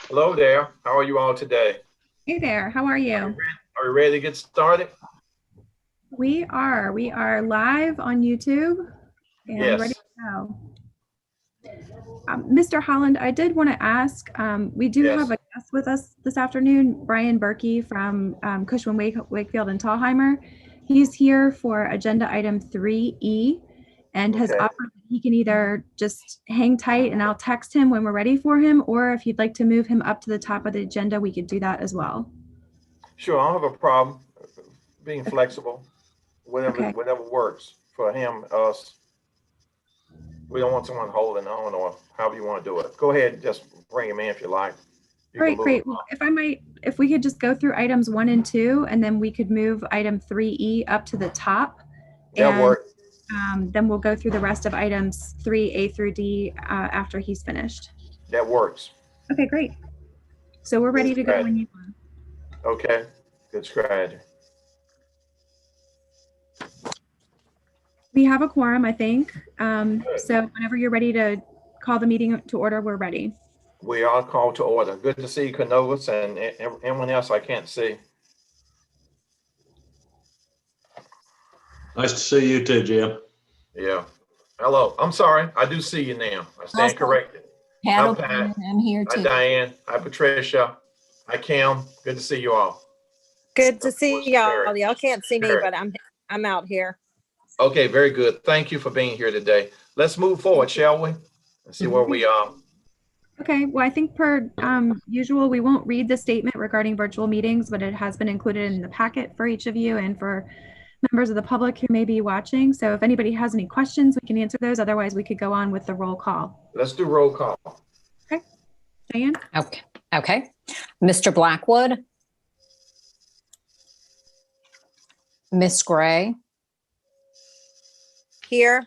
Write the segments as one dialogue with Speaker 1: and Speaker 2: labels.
Speaker 1: Hello there. How are you all today?
Speaker 2: Hey there, how are you?
Speaker 1: Are you ready to get started?
Speaker 2: We are. We are live on YouTube and ready
Speaker 1: Yes.
Speaker 2: to go. Mr. Holland, I did want to ask, we do have
Speaker 1: Yes.
Speaker 2: a guest with us this afternoon, Brian Berkey from Cushman Wakefield and Tallheimer. He's here for agenda item 3E and has
Speaker 1: Okay.
Speaker 2: offered that he can either just hang tight and I'll text him when we're ready for him, or if you'd like to move him up to the top of the agenda, we could do that as well.
Speaker 1: Sure. I don't have a problem being flexible.
Speaker 2: Okay.
Speaker 1: Whatever works for him, us. We don't want someone holding on or however you want to do it. Go ahead and just bring him in if you like. You can
Speaker 2: Great,
Speaker 1: move him
Speaker 2: great. Well,
Speaker 1: up.
Speaker 2: if we could just go through items 1 and 2, and then we could move item 3E up to the top.
Speaker 1: That
Speaker 2: And
Speaker 1: works.
Speaker 2: then we'll go through the rest of items 3A through D after he's finished.
Speaker 1: That works.
Speaker 2: Okay, great. So we're ready to go when you are.
Speaker 1: Okay. Good strategy.
Speaker 2: We have a quorum, I think. So whenever you're ready to call the meeting to order, we're ready.
Speaker 1: We are called to order. Good to see you, Canovas, and everyone else I can't see.
Speaker 3: Nice to see you too, Jim.
Speaker 1: Yeah. Hello. I'm sorry. I do see you now. I stand
Speaker 4: Also,
Speaker 1: corrected.
Speaker 4: Pat,
Speaker 1: Hi, Pat.
Speaker 4: I'm here
Speaker 1: Hi,
Speaker 4: too.
Speaker 1: Diane. Hi, Patricia. Hi, Kim. Good to see you all.
Speaker 5: Good to see y'all.
Speaker 1: Very,
Speaker 5: Y'all can't see me,
Speaker 1: very.
Speaker 5: but I'm out here.
Speaker 1: Okay, very good. Thank you for being here today. Let's move forward, shall we? Let's see where we are.
Speaker 2: Okay, well, I think per usual, we won't read the statement regarding virtual meetings, but it has been included in the packet for each of you and for members of the public who may be watching. So if anybody has any questions, we can answer those. Otherwise, we could go on with the roll call.
Speaker 1: Let's do roll call.
Speaker 2: Okay, Diane?
Speaker 4: Okay. Mr. Blackwood. Miss Gray.
Speaker 5: Here,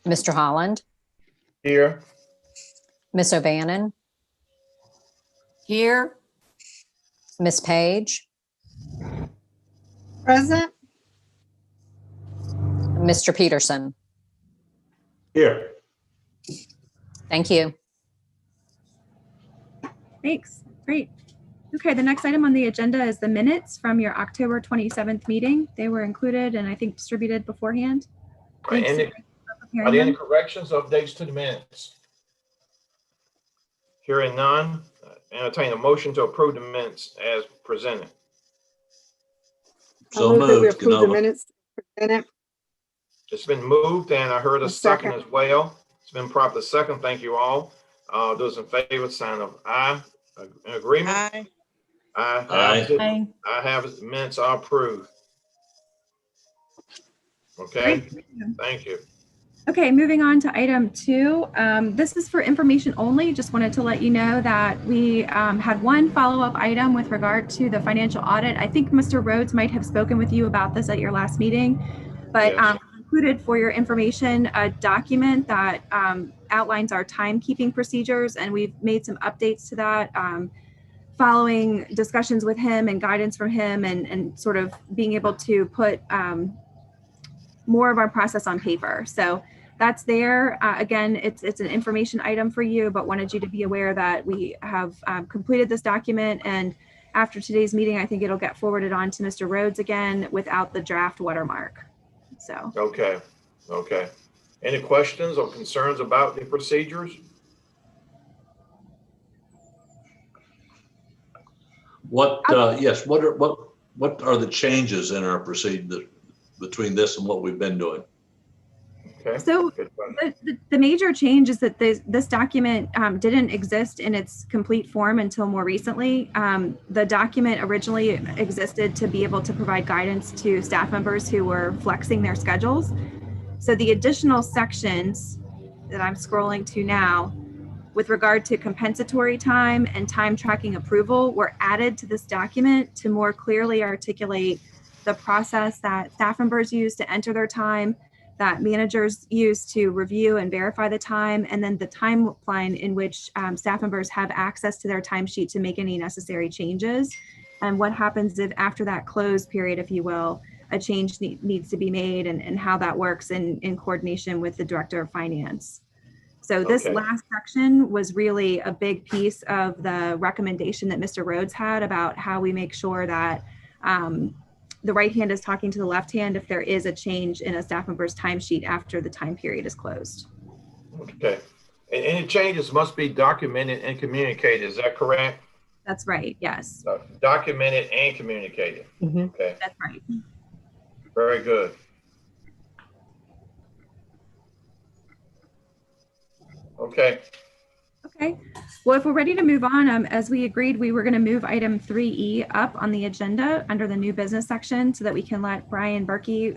Speaker 4: Mr. Holland.
Speaker 1: Here.
Speaker 4: Miss O'Bannon.
Speaker 6: Here.
Speaker 4: Miss Page.
Speaker 7: Present.
Speaker 4: Mr. Peterson.
Speaker 3: Here.
Speaker 4: Thank you.
Speaker 2: Thanks. Great. Okay, the next item on the agenda is the minutes from your October 27th meeting. They were included and I think distributed beforehand.
Speaker 1: Are there any corrections or updates to the minutes? Hearing none, entertain a motion to approve the minutes as presented.
Speaker 3: So
Speaker 7: I move that we
Speaker 3: moved,
Speaker 7: approve the
Speaker 3: Canova.
Speaker 7: minutes presented.
Speaker 1: It's been moved and I heard a
Speaker 7: A
Speaker 1: second
Speaker 7: second.
Speaker 1: as well. It's been properly second. Thank you all. Those in favor, sign of aye. In agreement?
Speaker 5: aye.
Speaker 3: Aye.
Speaker 1: I have it. The minutes are approved. Okay,
Speaker 2: Great.
Speaker 1: thank you.
Speaker 2: Okay, moving on to item 2. This is for information only. Just wanted to let you know that we had one follow-up item with regard to the financial audit. I think Mr. Rhodes might have spoken with you about this at your last meeting, but
Speaker 1: Yes.
Speaker 2: included for your information a document that outlines our timekeeping procedures, and we've made some updates to that following discussions with him and guidance from him, and sort of being able to put more of our process on paper. So that's there. Again, it's an information item for you, but wanted you to be aware that we have completed this document, and after today's meeting, I think it'll get forwarded on to Mr. Rhodes again without the draft watermark. So.
Speaker 1: Okay. Any questions or concerns about the procedures?
Speaker 3: Yes, what are the changes in our procedure between this and what we've been doing?
Speaker 1: Okay.
Speaker 2: So the major change is that this document didn't exist in its complete form until more recently. The document originally existed to be able to provide guidance to staff members who were flexing their schedules. So the additional sections that I'm scrolling to now with regard to compensatory time and time tracking approval were added to this document to more clearly articulate the process that staff members use to enter their time, that managers use to review and verify the time, and then the timeline in which staff members have access to their timesheet to make any necessary changes. And what happens if after that close period, if you will, a change needs to be made, and how that works in coordination with the Director of Finance. So this
Speaker 1: Okay.
Speaker 2: last section was really a big piece of the recommendation that Mr. Rhodes had about how we make sure that the right hand is talking to the left hand if there is a change in a staff member's timesheet after the time period is closed.
Speaker 1: Okay. And any changes must be documented and communicated. Is that correct?
Speaker 2: That's right. Yes,
Speaker 1: Documented and communicated. Okay.
Speaker 2: that's right.
Speaker 1: Very good. Okay.
Speaker 2: Okay. Well, if we're ready to move on, as we agreed, we were going to move item 3E up on the agenda under the new business section so that we can let Brian Berkey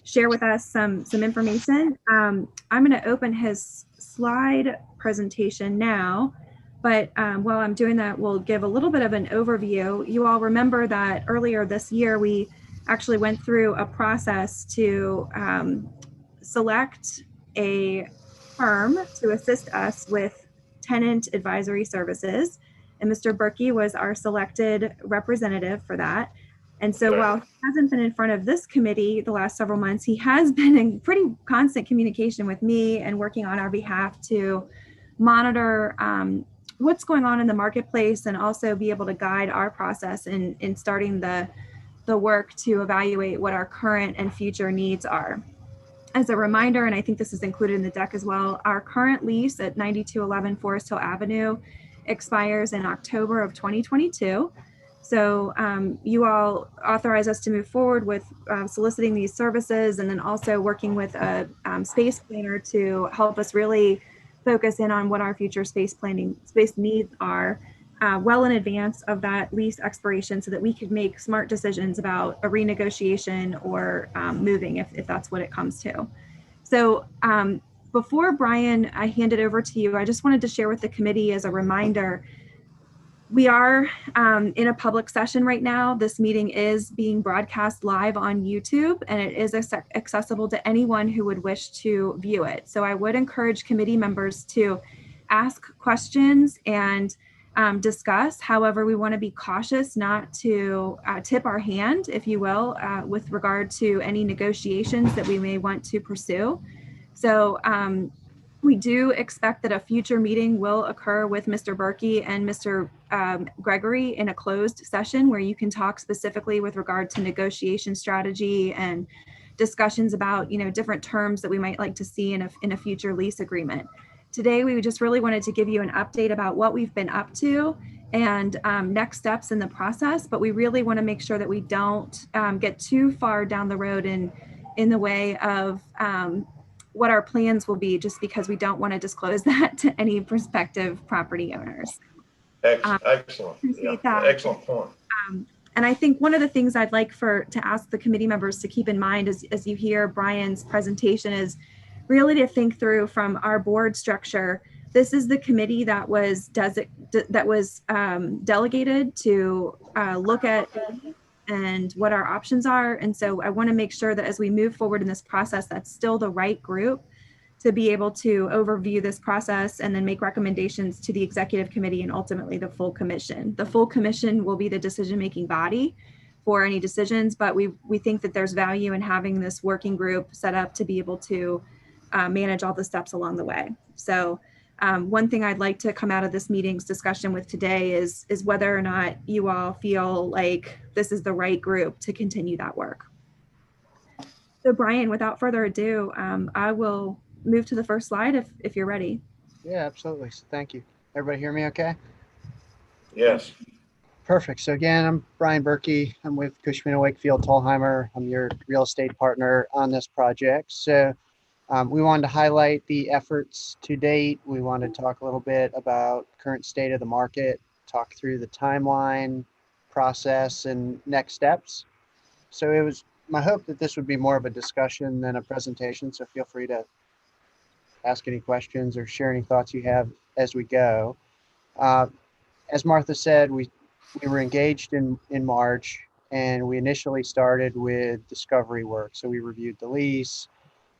Speaker 2: share with us some information. I'm going to open his slide presentation now, but while I'm doing that, we'll give a little bit of an overview. You all remember that earlier this year, we actually went through a process to select a firm to assist us with tenant advisory services. And Mr. Berkey was our selected representative for that. And so while he hasn't been in front of this committee the last several months, he has been in pretty constant communication with me and working on our behalf to monitor what's going on in the marketplace and also be able to guide our process in starting the work to evaluate what our current and future needs are. As a reminder, and I think this is included in the deck as well, our current lease at 9211 Forest Hill Avenue expires in October of 2022. So you all authorize us to move forward with soliciting these services and then also working with a space planner to help us really focus in on what our future space needs are well in advance of that lease expiration so that we could make smart decisions about a renegotiation or moving if that's what it comes to. So before Brian, I hand it over to you, I just wanted to share with the committee as a reminder, we are in a public session right now. This meeting is being broadcast live on YouTube and it is accessible to anyone who would wish to view it. So I would encourage committee members to ask questions and discuss. However, we want to be cautious not to tip our hand, if you will, with regard to any negotiations that we may want to pursue. So we do expect that a future meeting will occur with Mr. Berkey and Mr. Gregory in a closed session where you can talk specifically with regard to negotiation strategy and discussions about, different terms that we might like to see in a future lease agreement. Today, we just really wanted to give you an update about what we've been up to and next steps in the process, but we really want to make sure that we don't get too far down the road in the way of what our plans will be, just because we don't want to disclose that to any prospective property owners.
Speaker 1: Excellent. Yeah, excellent point.
Speaker 2: And I think one of the things I'd like to ask the committee members to keep in mind as you hear Brian's presentation is really to think through from our board structure. This is the committee that was delegated to look at and what our options are. And so I want to make sure that as we move forward in this process, that's still the right group to be able to overview this process and then make recommendations to the executive committee and ultimately the full commission. The full commission will be the decision-making body for any decisions, but we think that there's value in having this working group set up to be able to manage all the steps along the way. So one thing I'd like to come out of this meeting's discussion with today is whether or not you all feel like this is the right group to continue that work. So Brian, without further ado, I will move to the first slide if you're ready.
Speaker 6: Yeah, absolutely. So thank you. Everybody hear me okay?
Speaker 1: Yes.
Speaker 6: Perfect. So again, I'm Brian Berkey. I'm with Cushman & Wakefield Tolheimer. I'm your real estate partner on this project. So we wanted to highlight the efforts to date. We wanted to talk a little bit about current state of the market, talk through the timeline, process, and next steps. So it was my hope that this would be more of a discussion than a presentation. So feel free to ask any questions or share any thoughts you have as we go. As Martha said, we were engaged in March, and we initially started with discovery work. So we reviewed the lease,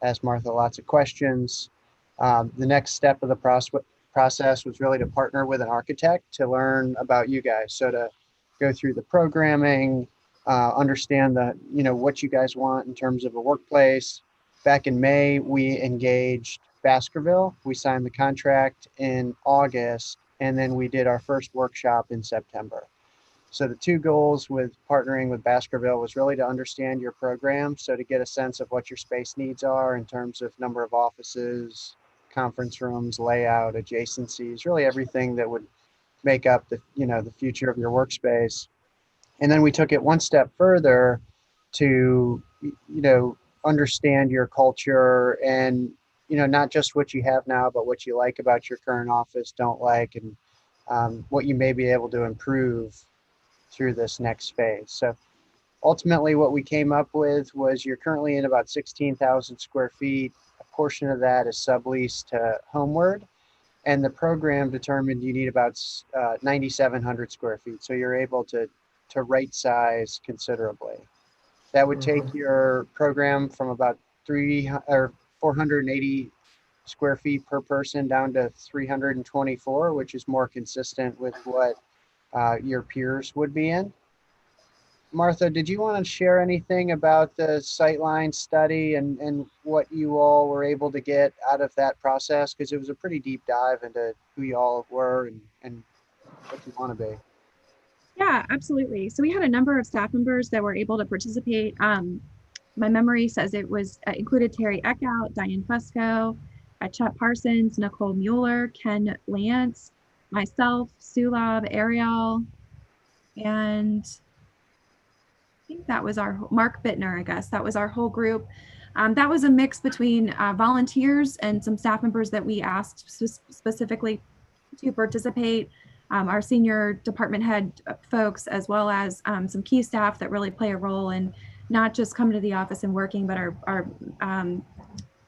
Speaker 6: asked Martha lots of questions. The next step of the process was really to partner with an architect to learn about you guys. So to go through the programming, understand what you guys want in terms of a workplace. Back in May, we engaged Baskerville. We signed the contract in August, and then we did our first workshop in September. So the two goals with partnering with Baskerville was really to understand your program. So to get a sense of what your space needs are in terms of number of offices, conference rooms, layout, adjacencies, really everything that would make up the, the future of your workspace. And then we took it one step further to, understand your culture and, not just what you have now, but what you like about your current office, don't like, and what you may be able to improve through this next phase. So ultimately what we came up with was you're currently in about 16,000 square feet. A portion of that is subleased to Homeward, and the program determined you need about 9,700 square feet. So you're able to right size considerably. That would take your program from about 480 square feet per person down to 324, which is more consistent with what your peers would be in. Martha, did you want to share anything about the Sightline study and what you all were able to get out of that process? Because it was a pretty deep dive into who you all were and what you want to be.
Speaker 2: Yeah, absolutely. So we had a number of staff members that were able to participate. My memory says it was included Terry Eckout, Diane Fusco, Chet Parsons, Nicole Mueller, Ken Lance, myself, Sulab, Ariel, and I think that was our Mark Bittner, I guess. That was our whole group. That was a mix between volunteers and some staff members that we asked specifically to participate. Our senior department head folks, as well as some key staff that really play a role in not just coming to the office and working, but are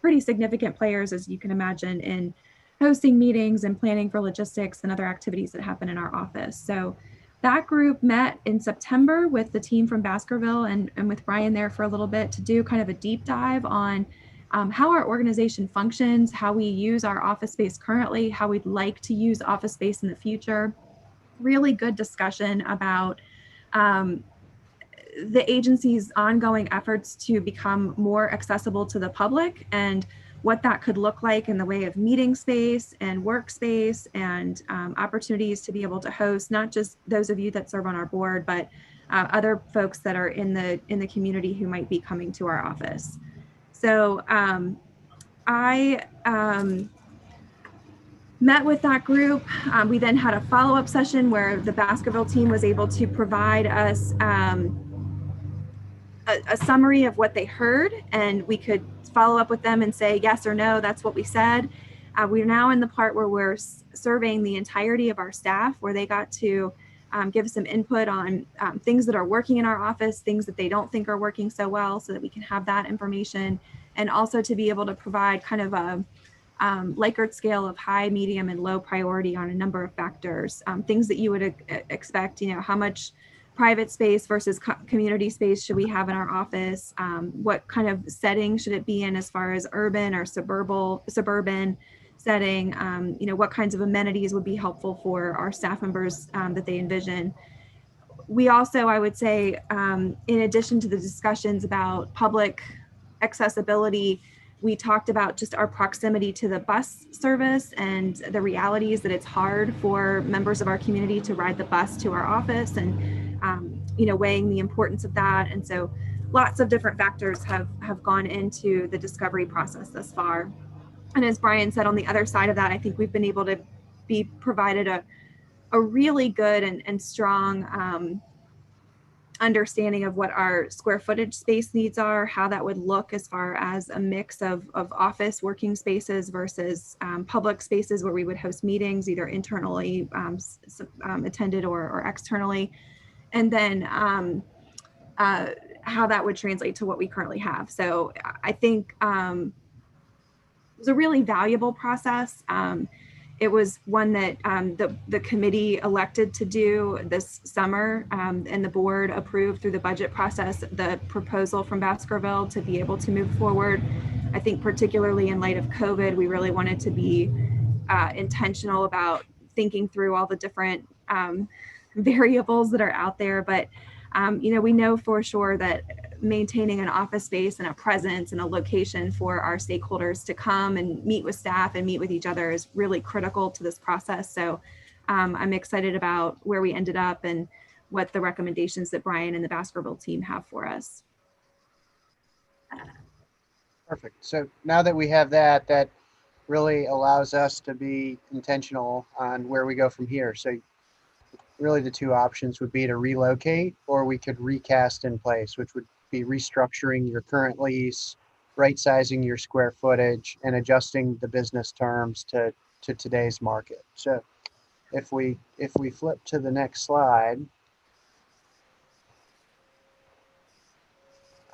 Speaker 2: pretty significant players, as you can imagine, in hosting meetings and planning for logistics and other activities that happen in our office. So that group met in September with the team from Baskerville and with Brian there for a little bit to do kind of a deep dive on how our organization functions, how we use our office space currently, how we'd like to use office space in the future. Really good discussion about the agency's ongoing efforts to become more accessible to the public and what that could look like in the way of meeting space and workspace and opportunities to be able to host not just those of you that serve on our board, but other folks that are in the community who might be coming to our office. So I met with that group. We then had a follow-up session where the Baskerville team was able to provide us a summary of what they heard, and we could follow up with them and say yes or no, that's what we said. We're now in the part where we're surveying the entirety of our staff, where they got to give some input on things that are working in our office, things that they don't think are working so well, so that we can have that information, and also to be able to provide kind of a Likert scale of high, medium, and low priority on a number of factors, things that you would expect, how much private space versus community space should we have in our office? What kind of setting should it be in as far as urban or suburban setting? What kinds of amenities would be helpful for our staff members that they envision? We also, I would say, in addition to the discussions about public accessibility, we talked about just our proximity to the bus service and the realities that it's hard for members of our community to ride the bus to our office, and weighing the importance of that. And so lots of different factors have gone into the discovery process thus far. And as Brian said, on the other side of that, I think we've been able to be provided a really good and strong understanding of what our square footage space needs are, how that would look as far as a mix of office working spaces versus public spaces where we would host meetings, either internally attended or externally. And then how that would translate to what we currently have. So I think it was a really valuable process. It was one that the committee elected to do this summer, and the board approved through the budget process the proposal from Baskerville to be able to move forward. I think particularly in light of COVID, we really wanted to be intentional about thinking through all the different variables that are out there. But we know for sure that maintaining an office space and a presence and a location for our stakeholders to come and meet with staff and meet with each other is really critical to this process. So I'm excited about where we ended up and what the recommendations that Brian and the Baskerville team have for us.
Speaker 6: Perfect. So now that we have that, that really allows us to be intentional on where we go from here. So really the two options would be to relocate, or we could recast in place, which would be restructuring your current lease, right sizing your square footage, and adjusting the business terms to today's market. So if we flip to the next slide,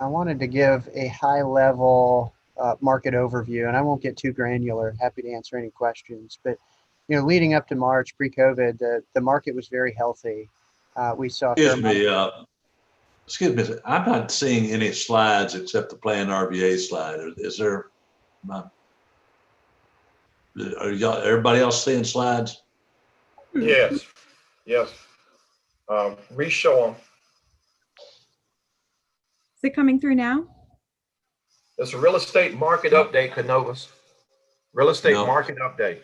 Speaker 6: I wanted to give a high level market overview, and I won't get too granular. Happy to answer any questions, but leading up to March, pre-COVID, the market was very healthy. We saw.
Speaker 3: Excuse me. I'm not seeing any slides except the PlanRVA slide. Is there? Are y'all? Everybody else seeing slides?
Speaker 1: Yes. Yes. Re-show them.
Speaker 2: Is it coming through now?
Speaker 1: It's a real estate market update, Canovas. Real estate
Speaker 3: No.
Speaker 1: market update.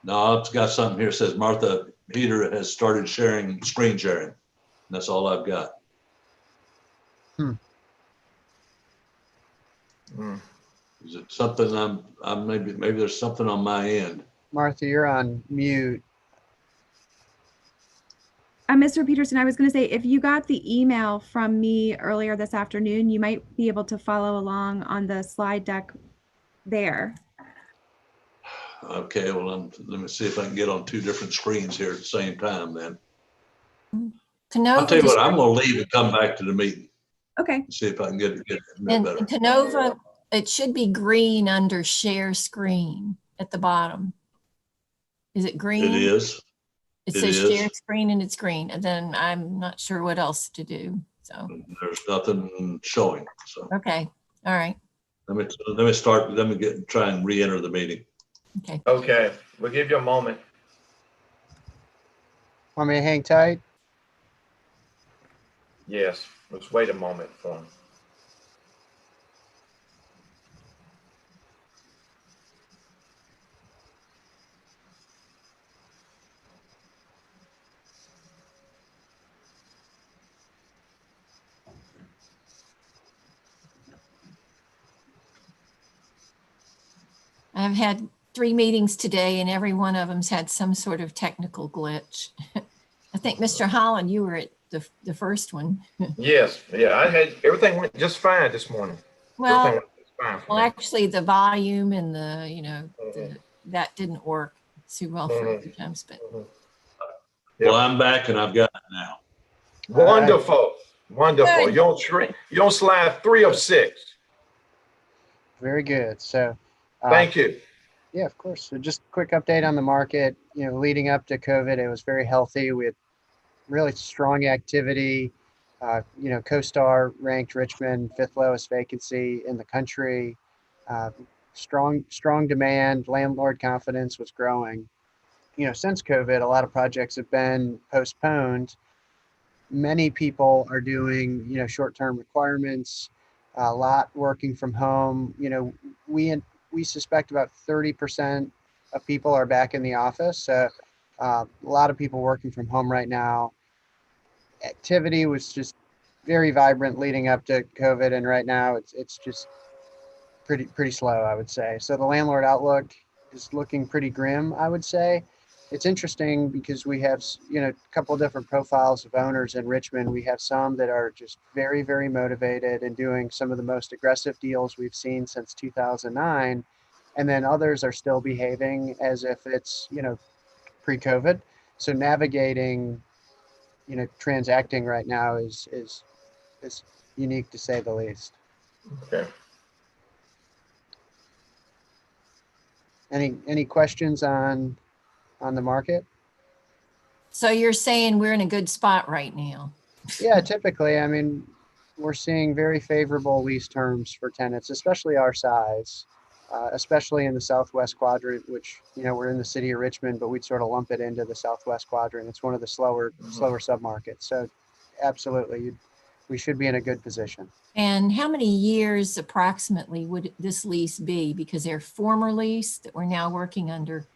Speaker 3: No, I've got something here that says Martha Peter has started screen sharing. That's all I've got. Is it something I'm maybe there's something on my end.
Speaker 6: Martha, you're on mute.
Speaker 2: Mr. Peterson, I was going to say, if you got the email from me earlier this afternoon, you might be able to follow along on the slide deck there.
Speaker 3: Okay, well, let me see if I can get on two different screens here at the same time then. I'll tell you what, I'm going to leave and come back to the meeting.
Speaker 2: Okay.
Speaker 3: See if I can get it
Speaker 7: And
Speaker 3: better.
Speaker 7: Canova, it should be green under share screen at the bottom. Is it green?
Speaker 3: It is.
Speaker 7: It
Speaker 3: It
Speaker 7: says
Speaker 3: is.
Speaker 7: share screen and it's green. And then I'm not sure what else to do. So,
Speaker 3: There's nothing showing. So
Speaker 7: okay. All right.
Speaker 3: let me try and re-enter the meeting.
Speaker 7: Okay.
Speaker 1: Okay, we'll give you a moment.
Speaker 6: Want me to hang tight?
Speaker 1: Yes, let's wait a moment for him.
Speaker 7: I've had 3 meetings today and every one of them's had some sort of technical glitch. I think Mr. Holland, you were at the first one.
Speaker 1: Yes, yeah, everything went just fine this morning.
Speaker 7: Well,
Speaker 1: Everything went just fine for me.
Speaker 7: actually the volume and that didn't work too well for a few times, but
Speaker 1: Yep.
Speaker 3: Well, I'm back and I've got it now.
Speaker 1: Wonderful, wonderful.
Speaker 7: Good.
Speaker 1: You don't slide 3 of 6.
Speaker 6: Very good. So
Speaker 1: Thank you.
Speaker 6: yeah, of course. So just a quick update on the market. Leading up to COVID, it was very healthy. We had really strong activity. CoStar ranked Richmond 5th lowest vacancy in the country. Strong demand. Landlord confidence was growing. Since COVID, a lot of projects have been postponed. Many people are doing, short-term requirements, a lot working from home. We suspect about 30% of people are back in the office. So a lot of people working from home right now. Activity was just very vibrant leading up to COVID, and right now it's just pretty slow, I would say. So the landlord outlook is looking pretty grim, I would say. It's interesting because we have, a couple of different profiles of owners in Richmond. We have some that are just very, very motivated and doing some of the most aggressive deals we've seen since 2009. And then others are still behaving as if it's, pre-COVID. So navigating, transacting right now is unique to say the least.
Speaker 1: Okay.
Speaker 6: Any questions on the market?
Speaker 7: so you're saying we're in a good spot right now.
Speaker 6: Yeah, typically, we're seeing very favorable lease terms for tenants, especially our size, especially in the Southwest quadrant, which, we're in the city of Richmond, but we'd sort of lump it into the Southwest quadrant. It's one of the slower submarkets. So absolutely, we should be in a good position.
Speaker 7: And how many years approximately would this lease be? Because their former lease that we're now working under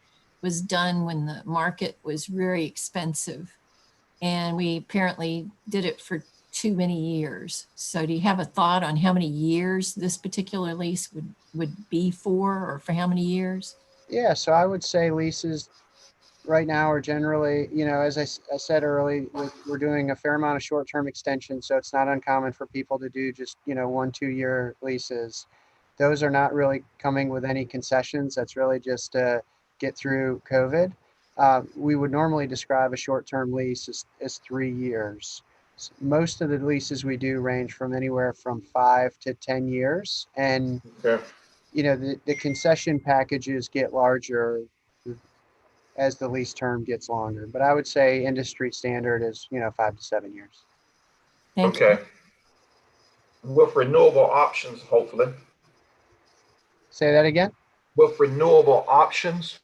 Speaker 7: was done when the market was very expensive. And we apparently did it for too many years. So do you have a thought on how many years this particular lease would be for, or for how many years?
Speaker 6: Yeah, so I would say leases right now are generally, as I said early, we're doing a fair amount of short-term extensions, so it's not uncommon for people to do just, 1-2 year leases. Those are not really coming with any concessions. That's really just to get through COVID. We would normally describe a short-term lease as 3 years. Most of the leases we do range from anywhere from 5 to 10 years. And,
Speaker 1: Okay.
Speaker 6: The concession packages get larger as the lease term gets longer. But I would say industry standard is, 5 to 7 years.
Speaker 7: Thank you.
Speaker 1: Okay. With renewable options, hopefully.
Speaker 6: Say that again?
Speaker 1: With renewable options.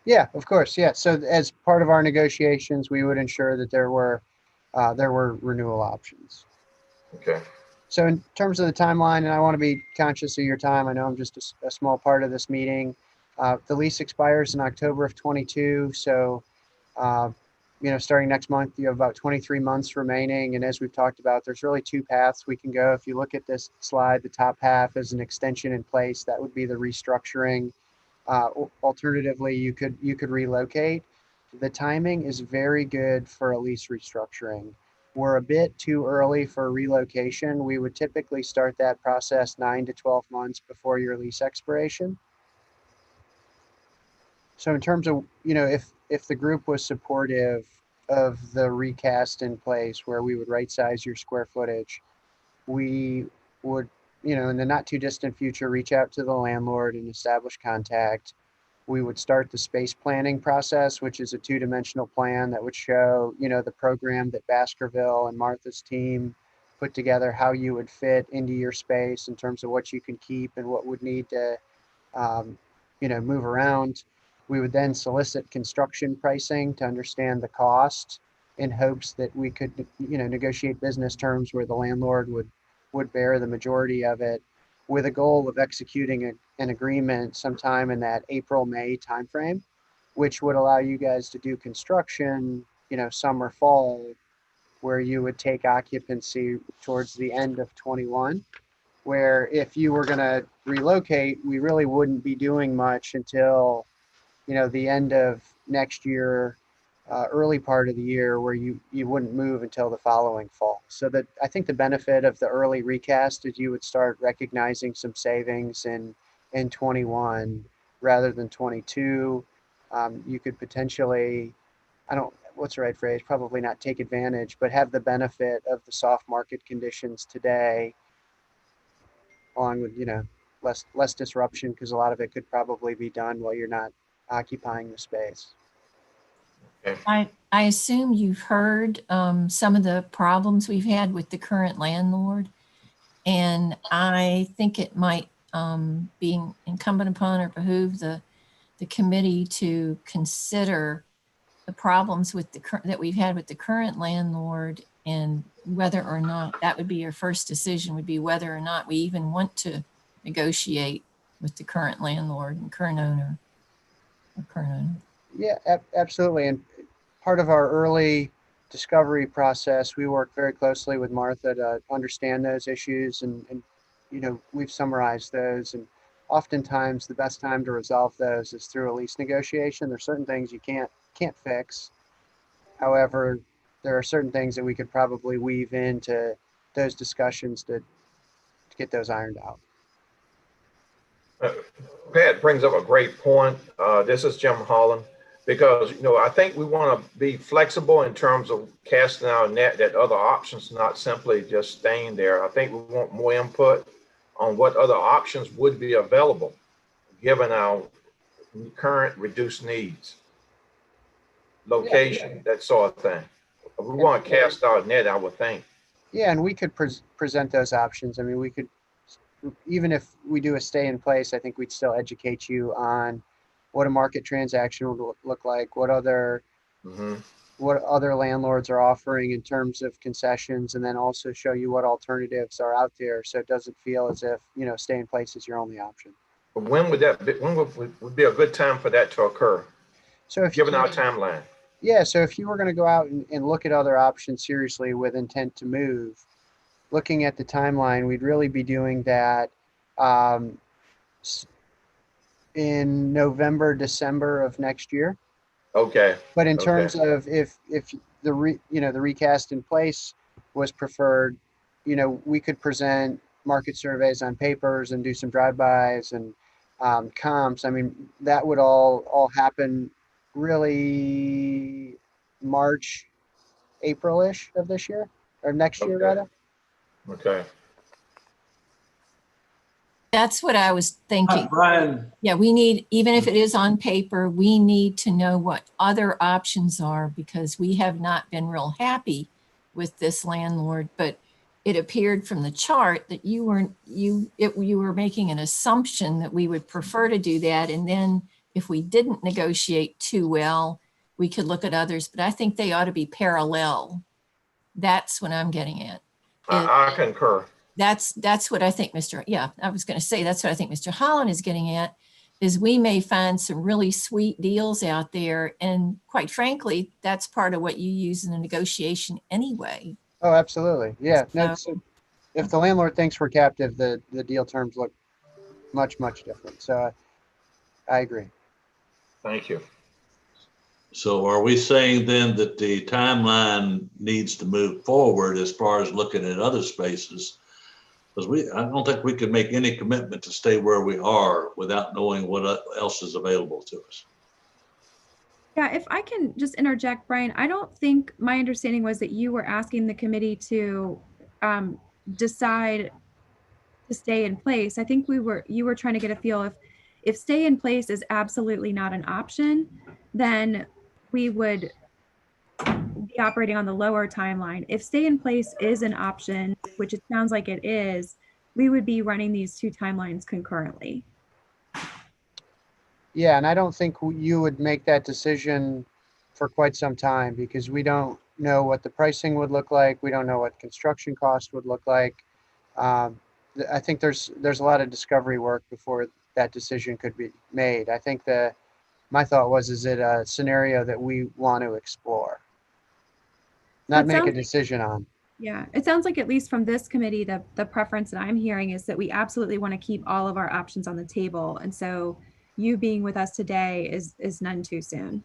Speaker 6: Yeah, of course. Yeah. So as part of our negotiations, we would ensure that there were renewal options.
Speaker 1: Okay.
Speaker 6: So in terms of the timeline, and I want to be conscious of your time, I know I'm just a small part of this meeting. The lease expires in October of 22. So, starting next month, you have about 23 months remaining. And as we've talked about, there's really 2 paths we can go. If you look at this slide, the top half is an extension in place. That would be the restructuring. Alternatively, you could relocate. The timing is very good for a lease restructuring. We're a bit too early for relocation. We would typically start that process 9 to 12 months before your lease expiration. So in terms of, if the group was supportive of the recast in place where we would right size your square footage, we would, in the not too distant future, reach out to the landlord and establish contact. We would start the space planning process, which is a 2-dimensional plan that would show, the program that Baskerville and Martha's team put together, how you would fit into your space in terms of what you can keep and what would need to, move around. We would then solicit construction pricing to understand the cost in hopes that we could, negotiate business terms where the landlord would bear the majority of it, with a goal of executing an agreement sometime in that April-May timeframe, which would allow you guys to do construction, summer, fall, where you would take occupancy towards the end of 21, where if you were going to relocate, we really wouldn't be doing much until, the end of next year, early part of the year, where you wouldn't move until the following fall. So that I think the benefit of the early recast is you would start recognizing some savings in 21 rather than 22. You could potentially, what's the right phrase? Probably not take advantage, but have the benefit of the soft market conditions today, along with, less disruption, because a lot of it could probably be done while you're not occupying the space.
Speaker 7: I assume you've heard some of the problems we've had with the current landlord. And I think it might be incumbent upon or behoove the committee to consider the problems with that we've had with the current landlord, and whether or not that would be your first decision, would be whether or not we even want to negotiate with the current landlord and current owner.
Speaker 6: Yeah, absolutely. And part of our early discovery process, we worked very closely with Martha to understand those issues, and we've summarized those. And oftentimes the best time to resolve those is through a lease negotiation. There's certain things you can't fix. However, there are certain things that we could probably weave into those discussions to get those ironed out.
Speaker 1: Pat brings up a great point. This is Jim Holland, because, I think we want to be flexible in terms of casting out a net that other options, not simply just staying there. I think we want more input on what other options would be available, given our current reduced needs, location, that sort of thing. We want to cast out a net, I would think.
Speaker 6: Yeah, and we could present those options. I mean, we could, even if we do a stay in place, I think we'd still educate you on what a market transaction would look like, what other what other landlords are offering in terms of concessions, and then also show you what alternatives are out there, so it doesn't feel as if, you know, stay in place is your only option.
Speaker 1: But when would that be, when would be a good time for that to occur,
Speaker 6: So if
Speaker 1: given our timeline?
Speaker 6: Yeah, so if you were going to go out and look at other options seriously with intent to move, looking at the timeline, we'd really be doing that in November, December of next year.
Speaker 1: Okay.
Speaker 6: But in
Speaker 1: Okay.
Speaker 6: terms of if the recast in place was preferred, you know, we could present market surveys on papers and do some drive-bys and comps. I mean, that would all happen really March, April-ish of this year, or next year
Speaker 1: Okay.
Speaker 6: rather.
Speaker 1: Okay.
Speaker 7: That's what I was thinking.
Speaker 3: Brian,
Speaker 7: Yeah, we need, even if it is on paper, we need to know what other options are, because we have not been real happy with this landlord. But it appeared from the chart that you were making an assumption that we would prefer to do that. And then if we didn't negotiate too well, we could look at others. But I think they ought to be parallel. That's what I'm getting at.
Speaker 1: I concur.
Speaker 7: That's what I think I was going to say, that's what I think Mr. Holland is getting at, is we may find some really sweet deals out there. And quite frankly, that's part of what you use in a negotiation anyway.
Speaker 6: Oh, absolutely. Yeah. No,
Speaker 7: So-
Speaker 6: so if the landlord thinks we're captive, the deal terms look much, much different. So I agree.
Speaker 1: Thank you.
Speaker 3: so are we saying then that the timeline needs to move forward as far as looking at other spaces? Because I don't think we can make any commitment to stay where we are without knowing what else is available to us.
Speaker 2: Yeah, if I can just interject, Brian, I don't think, my understanding was that you were asking the committee to decide to stay in place. I think you were trying to get a feel if stay in place is absolutely not an option, then we would be operating on the lower timeline. If stay in place is an option, which it sounds like it is, we would be running these two timelines concurrently.
Speaker 6: Yeah, and I don't think you would make that decision for quite some time, because we don't know what the pricing would look like. We don't know what construction cost would look like. I think there's a lot of discovery work before that decision could be made. I think my thought was, is it a scenario that we want to explore, not make a decision on?
Speaker 2: Yeah, it sounds like, at least from this committee, the preference that I'm hearing is that we absolutely want to keep all of our options on the table. And so you being with us today is none too soon.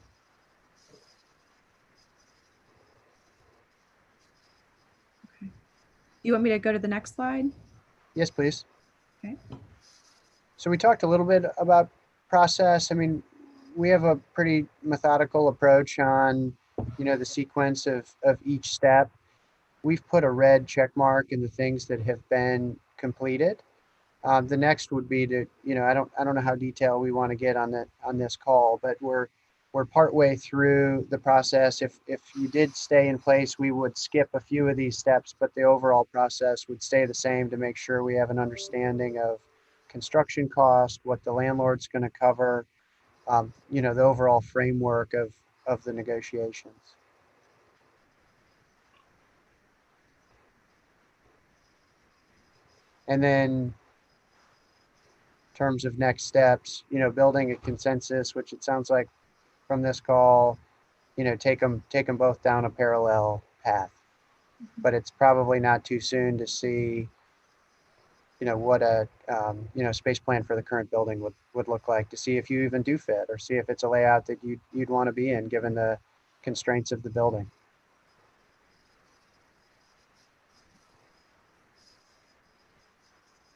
Speaker 2: Okay. You want me to go to the next slide?
Speaker 6: Yes, please.
Speaker 2: Okay.
Speaker 6: So we talked a little bit about process. I mean, we have a pretty methodical approach on, you know, the sequence of each step. We've put a red check mark in the things that have been completed. The next would be to, you know, I don't know how detailed we want to get on this call, but we're partway through the process. If you did stay in place, we would skip a few of these steps, but the overall process would stay the same to make sure we have an understanding of construction cost, what the landlord's going to cover, you know, the overall framework of the negotiations. And then in terms of next steps, you know, building a consensus, which it sounds like from this call, you know, take them both down a parallel path. But it's probably not too soon to see, you know, what a you know, space plan for the current building would look like, to see if you even do fit, or see if it's a layout that you'd want to be in given the constraints of the building.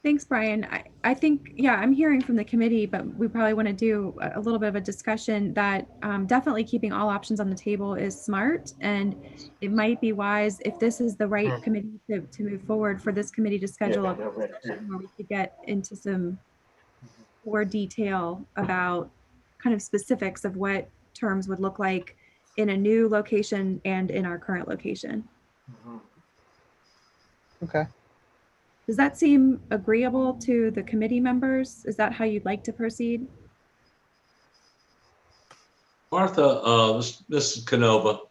Speaker 2: Thanks, Brian. I think, yeah, I'm hearing from the committee, but we probably want to do a little bit of a discussion that definitely keeping all options on the table is smart. And it might be wise, if this is the right committee to move forward, for this committee to schedule a session where we could get into some more detail about kind of specifics of what terms would look like in a new location and in our current location.
Speaker 6: Okay.
Speaker 2: Does that seem agreeable to the committee members? Is that how you'd like to proceed?
Speaker 3: Martha, this is Canova.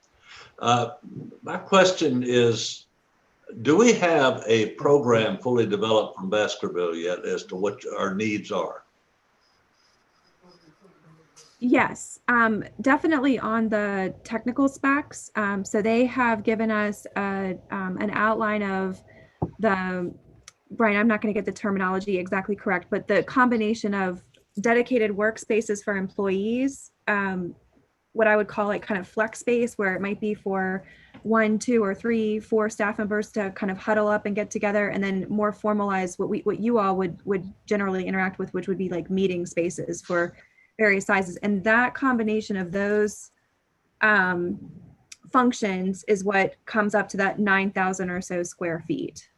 Speaker 3: My question is, do we have a program fully developed from Baskerville yet as to what our needs are?
Speaker 2: Yes, definitely on the technical specs. So they have given us an outline of the, Brian, I'm not going to get the terminology exactly correct, but the combination of dedicated workspaces for employees, what I would call like kind of flex space, where it might be for 1, 2, or 3, 4 staff members to kind of huddle up and get together, and then more formalized what you all would generally interact with, which would be like meeting spaces for various sizes. And that combination of those functions is what comes up to that 9,000 or so square feet.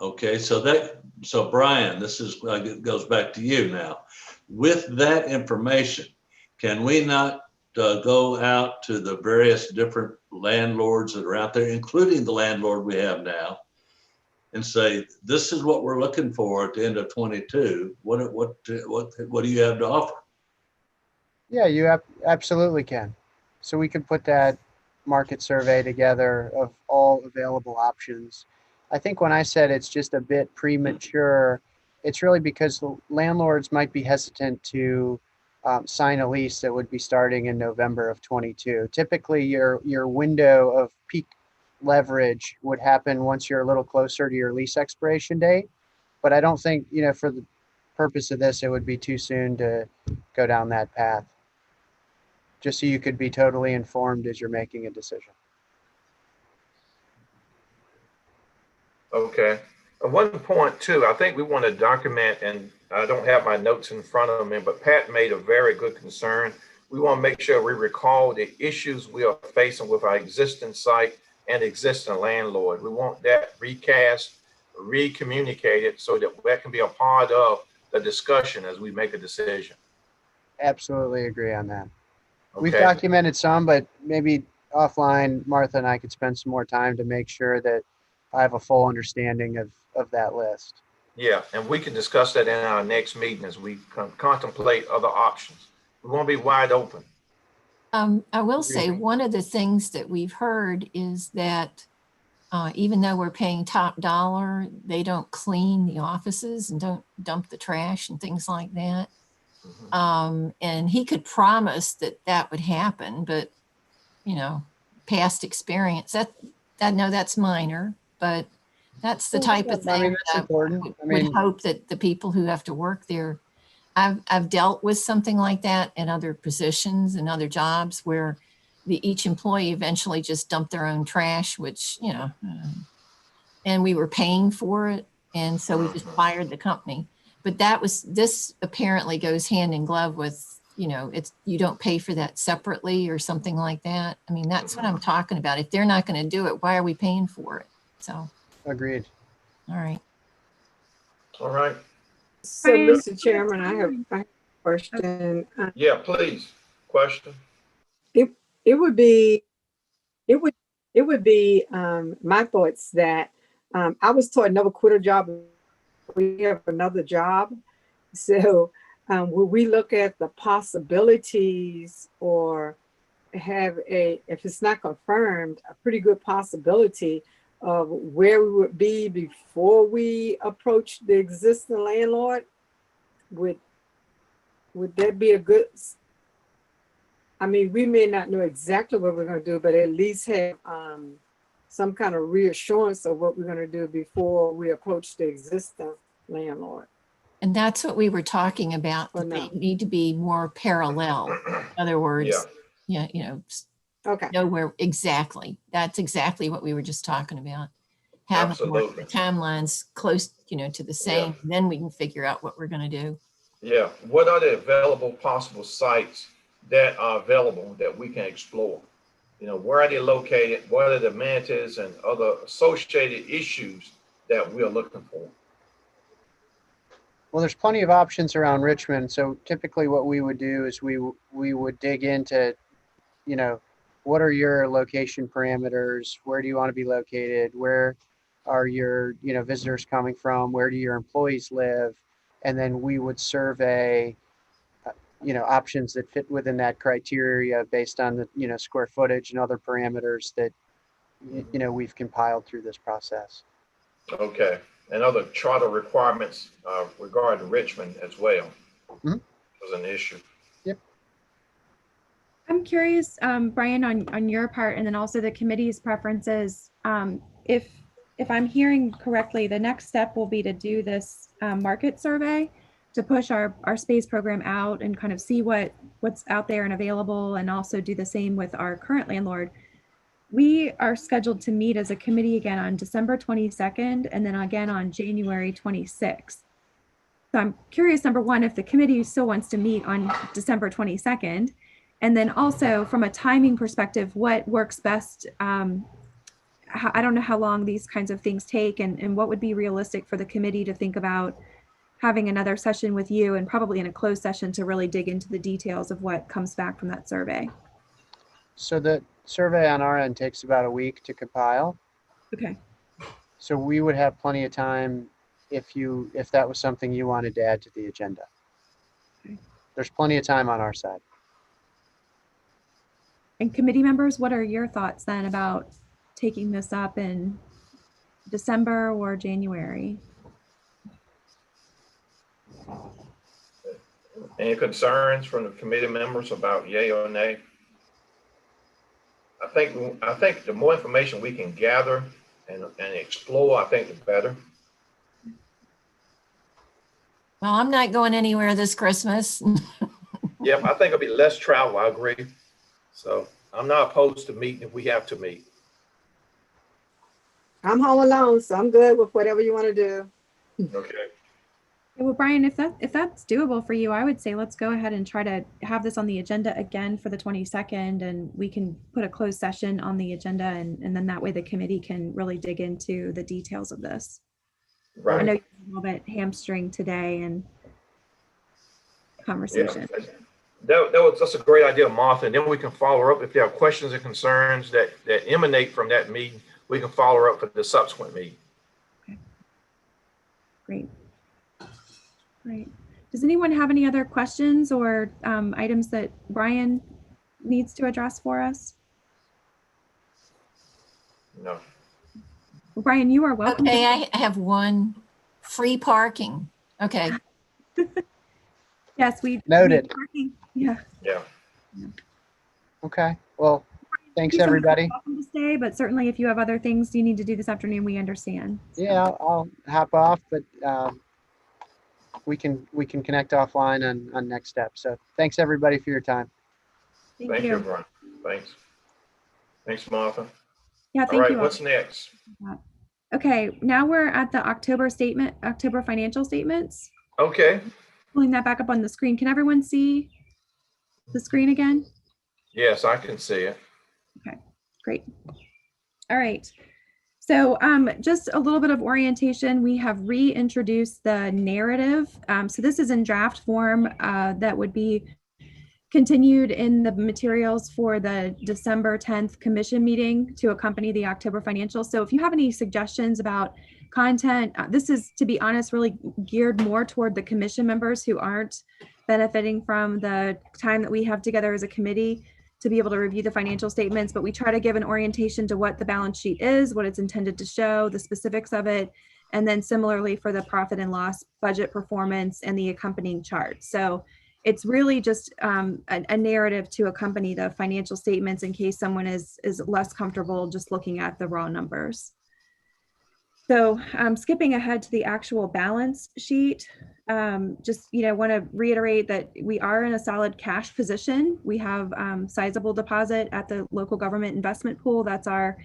Speaker 3: Okay, so Brian, this is, it goes back to you now. With that information, can we not go out to the various different landlords that are out there, including the landlord we have now, and say, this is what we're looking for at the end of 22. What do you have to offer?
Speaker 6: Yeah, you absolutely can. So we could put that market survey together of all available options. I think when I said it's just a bit premature, it's really because the landlords might be hesitant to sign a lease that would be starting in November of 22. Typically, your window of peak leverage would happen once you're a little closer to your lease expiration date. But I don't think, for the purpose of this, it would be too soon to go down that path. Just so you could be totally informed as you're making a decision.
Speaker 1: Okay. One point too, I think we want to document, and I don't have my notes in front of me, but Pat made a very good concern. We want to make sure we recall the issues we are facing with our existing site and existing landlord. We want that recast, recommunicated, so that can be a part of the discussion as we make a decision.
Speaker 6: Absolutely agree on that.
Speaker 1: Okay.
Speaker 6: We've documented some, but maybe offline, Martha and I could spend some more time to make sure that I have a full understanding of that list.
Speaker 1: Yeah, and we can discuss that in our next meeting as we contemplate other options. We want to be wide open.
Speaker 7: I will say one of the things that we've heard is that even though we're paying top dollar, they don't clean the offices and don't dump the trash and things like that. And he could promise that would happen, but past experience, no, that's minor, but that's the type of thing
Speaker 6: that's important.
Speaker 7: would hope that the people who have to work there, I've dealt with something like that in other positions and other jobs where each employee eventually just dumped their own trash, which, and we were paying for it. And so we just fired the company. But this apparently goes hand in glove with, you don't pay for that separately or something like that. I mean, that's what I'm talking about. If they're not going to do it, why are we paying for it? So.
Speaker 6: Agreed.
Speaker 7: All right.
Speaker 1: All right.
Speaker 5: So, Mr. Chairman, I have a question.
Speaker 1: Yeah, please. Question.
Speaker 5: It would be my thoughts that I was taught never quit a job. We have another job. So will we look at the possibilities or have if it's not confirmed, a pretty good possibility of where we would be before we approach the existing landlord? Would that be a good, I mean, we may not know exactly what we're going to do, but at least have some kind of reassurance of what we're going to do before we approach the existing landlord.
Speaker 7: And that's what we were talking about. That they need to be more parallel. In other words,
Speaker 5: okay.
Speaker 7: Know where exactly. That's exactly what we were just talking about. Having the timelines close, to the same. Yeah. Then we can figure out what we're going to do.
Speaker 1: Yeah. What are the available possible sites that are available that we can explore? Where are they located? What are the amenities and other associated issues that we are looking for?
Speaker 6: Well, there's plenty of options around Richmond. So typically what we would do is we would dig into, what are your location parameters? Where do you want to be located? Where are your, visitors coming from? Where do your employees live? And then we would survey options that fit within that criteria based on the, square footage and other parameters that, we've compiled through this process.
Speaker 1: Okay. And other charter requirements regarding Richmond as well was an issue.
Speaker 6: Yep.
Speaker 2: I'm curious, Brian, on your part, and then also the committee's preferences. If I'm hearing correctly, the next step will be to do this market survey to push our space program out and kind of see what's out there and available, and also do the same with our current landlord. We are scheduled to meet as a committee again on December 22nd and then again on January 26th. So I'm curious, number one, if the committee still wants to meet on December 22nd, and then also from a timing perspective, what works best. I don't know how long these kinds of things take, and what would be realistic for the committee to think about having another session with you, and probably in a closed session, to really dig into the details of what comes back from that survey.
Speaker 6: So the survey on our end takes about a week to compile.
Speaker 2: Okay.
Speaker 6: So we would have plenty of time if that was something you wanted to add to the agenda.
Speaker 2: Okay.
Speaker 6: There's plenty of time on our side.
Speaker 2: And committee members, what are your thoughts then about taking this up in December or January?
Speaker 1: Any concerns from the committee members about yay or nay? I think the more information we can gather and explore, I think the better.
Speaker 7: Well, I'm not going anywhere this Christmas.
Speaker 1: Yep, I think it'll be less travel, I agree. So I'm not opposed to meeting if we have to meet.
Speaker 5: I'm home alone, so I'm good with whatever you want to do.
Speaker 1: Okay.
Speaker 2: Well, Brian, if that's doable for you, I would say let's go ahead and try to have this on the agenda again for the 22nd, and we can put a closed session on the agenda, and then that way the committee can really dig into the details of this.
Speaker 1: Right.
Speaker 2: I know you're a little bit hamstringed today and conversation.
Speaker 1: Yeah. That's a great idea, Martha. And then we can follow up if there are questions and concerns that emanate from that meeting. We can follow up for the subsequent meeting.
Speaker 2: Okay. Great. Great. Does anyone have any other questions or items that Brian needs to address for us?
Speaker 1: No.
Speaker 2: Well, Brian, you are welcome.
Speaker 7: Okay, I have one. Free parking. Okay.
Speaker 2: Yes, we
Speaker 6: Noted.
Speaker 2: Yeah.
Speaker 1: Yeah.
Speaker 6: Okay. Well, thanks
Speaker 2: Thank you so much.
Speaker 6: everybody.
Speaker 2: You're welcome to stay, but certainly if you have other things you need to do this afternoon, we understand. So.
Speaker 6: Yeah, I'll hop off, but we can connect offline on next steps. So thanks everybody for your time.
Speaker 1: Thank you, Brian. Thanks. Thanks, Martha.
Speaker 2: Yeah,
Speaker 1: All
Speaker 2: thank
Speaker 1: right,
Speaker 2: you.
Speaker 1: what's next?
Speaker 2: Okay, now we're at the October financial statements.
Speaker 1: Okay.
Speaker 2: Pulling that back up on the screen. Can everyone see the screen again?
Speaker 1: Yes, I can see it.
Speaker 2: Okay, great. All right. So just a little bit of orientation. We have reintroduced the narrative. So this is in draft form that would be continued in the materials for the December 10th commission meeting to accompany the October financials. So if you have any suggestions about content, this is, to be honest, really geared more toward the commission members who aren't benefiting from the time that we have together as a committee to be able to review the financial statements, but we try to give an orientation to what the balance sheet is, what it's intended to show, the specifics of it, and then similarly for the profit and loss budget performance and the accompanying chart. So it's really just a narrative to accompany the financial statements in case someone is less comfortable just looking at the raw numbers. So skipping ahead to the actual balance sheet, just want to reiterate that we are in a solid cash position. We have sizable deposit at the local government investment pool. That's our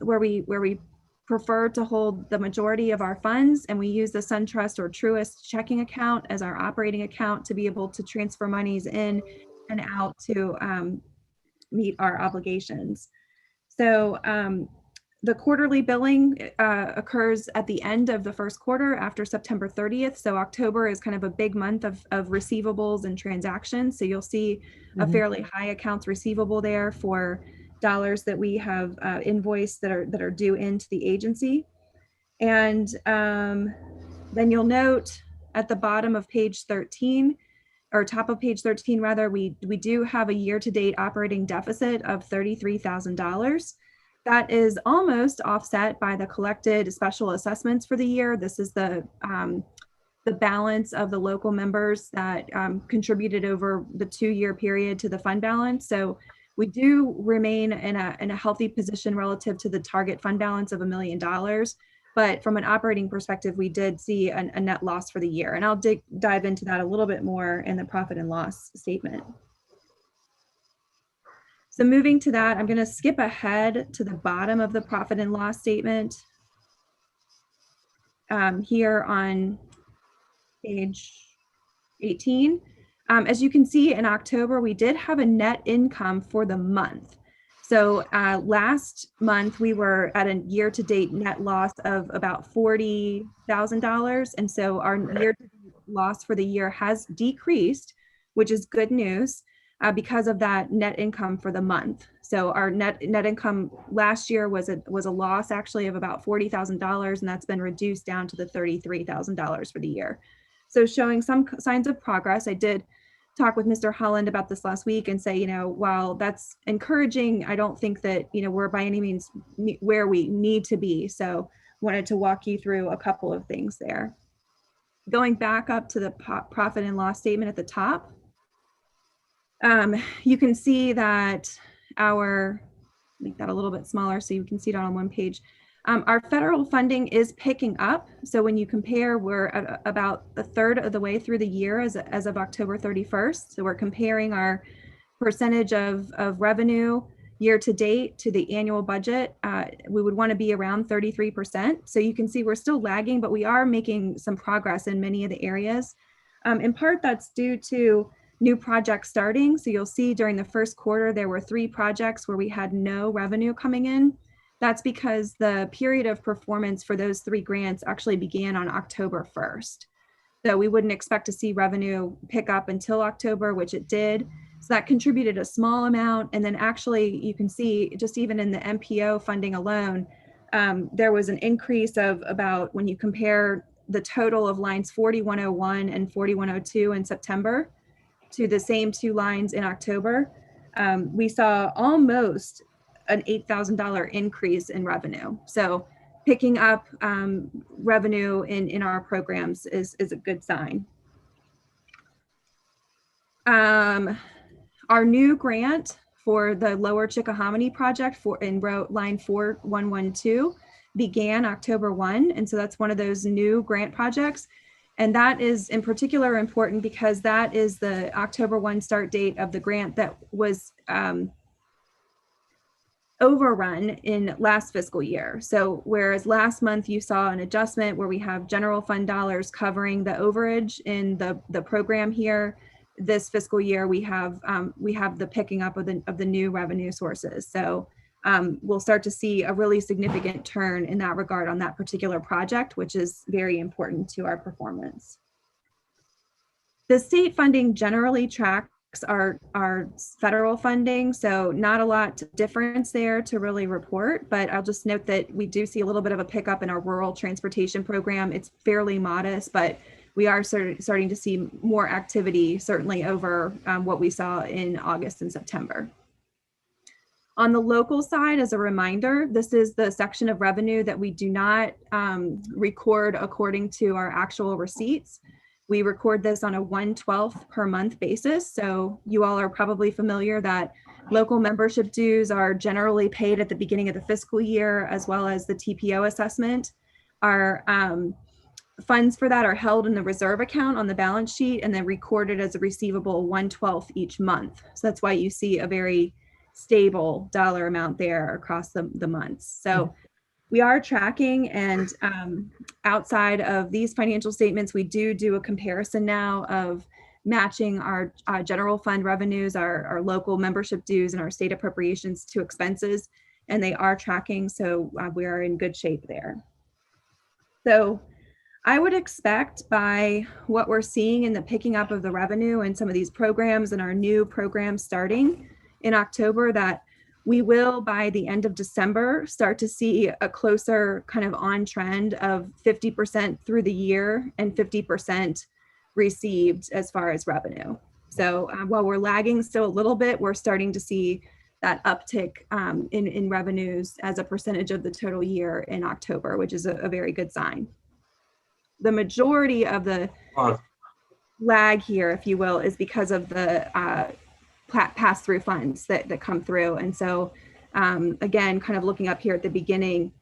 Speaker 2: where we prefer to hold the majority of our funds, and we use the SunTrust or Truist checking account as our operating account to be able to transfer monies in and out to meet our obligations. So the quarterly billing occurs at the end of the first quarter after September 30th. So October is kind of a big month of receivables and transactions. So you'll see a fairly high accounts receivable there for dollars that we have invoiced that are due into the agency. And then you'll note at the bottom of page 13, or top of page 13 rather, we do have a year-to-date operating deficit of $33,000. That is almost offset by the collected special assessments for the year. This is the balance of the local members that contributed over the 2-year period to the fund balance. So we do remain in a healthy position relative to the target fund balance of $1 million. But from an operating perspective, we did see a net loss for the year. And I'll dive into that a little bit more in the profit and loss statement. So moving to that, I'm going to skip ahead to the bottom of the profit and loss statement here on page 18. As you can see, in October, we did have a net income for the month. So last month, we were at a year-to-date net loss of about $40,000. And so our year-to-date loss for the year has decreased, which is good news because of that net income for the month. So our net income last year was a loss actually of about $40,000, and that's been reduced down to the $33,000 for the year. So showing some signs of progress. I did talk with Mr. Holland about this last week and say, while that's encouraging, I don't think that, we're by any means where we need to be. So wanted to walk you through a couple of things there. Going back up to the profit and loss statement at the top, you can see that make that a little bit smaller so you can see it on one page. Our federal funding is picking up. So when you compare, we're at about a third of the way through the year as of October 31st. So we're comparing our percentage of revenue year to date to the annual budget. We would want to be around 33%. So you can see we're still lagging, but we are making some progress in many of the areas. In part, that's due to new projects starting. So you'll see during the first quarter, there were 3 projects where we had no revenue coming in. That's because the period of performance for those 3 grants actually began on October 1st. So we wouldn't expect to see revenue pick up until October, which it did. So that contributed a small amount. And then actually you can see just even in the MPO funding alone, there was an increase of about, when you compare the total of lines 4101 and 4102 in September to the same 2 lines in October, we saw almost an $8,000 increase in revenue. So picking up revenue in our programs is a good sign. Our new grant for the Lower Chickahominy project in line 4112 began October 1. And so that's one of those new grant projects. And that is in particular important because that is the October 1 start date of the grant that was overrun in last fiscal year. So whereas last month you saw an adjustment where we have general fund dollars covering the overage in the program here, this fiscal year we have the picking up of the new revenue sources. So we'll start to see a really significant turn in that regard on that particular project, which is very important to our performance. The state funding generally tracks our federal funding, so not a lot difference there to really report, but I'll just note that we do see a little bit of a pickup in our rural transportation program. It's fairly modest, but we are starting to see more activity, certainly over what we saw in August and September. On the local side, as a reminder, this is the section of revenue that we do not record according to our actual receipts. We record this on a 1/12 per month basis. So you all are probably familiar that local membership dues are generally paid at the beginning of the fiscal year, as well as the TPO assessment. Our funds for that are held in the reserve account on the balance sheet and then recorded as a receivable 1/12 each month. So that's why you see a very stable dollar amount there across the months. So we are tracking, and outside of these financial statements, we do a comparison now of matching our general fund revenues, our local membership dues, and our state appropriations to expenses, and they are tracking, so we are in good shape there. So I would expect by what we're seeing in the picking up of the revenue and some of these programs and our new programs starting in October that we will, by the end of December, start to see a closer kind of on trend of 50% through the year and 50% received as far as revenue. So while we're lagging still a little bit, we're starting to see that uptick in revenues as a percentage of the total year in October, which is a very good sign. The majority of the lag here, if you will, is because of the pass-through funds that come through. And so again, kind of looking up here at the beginning,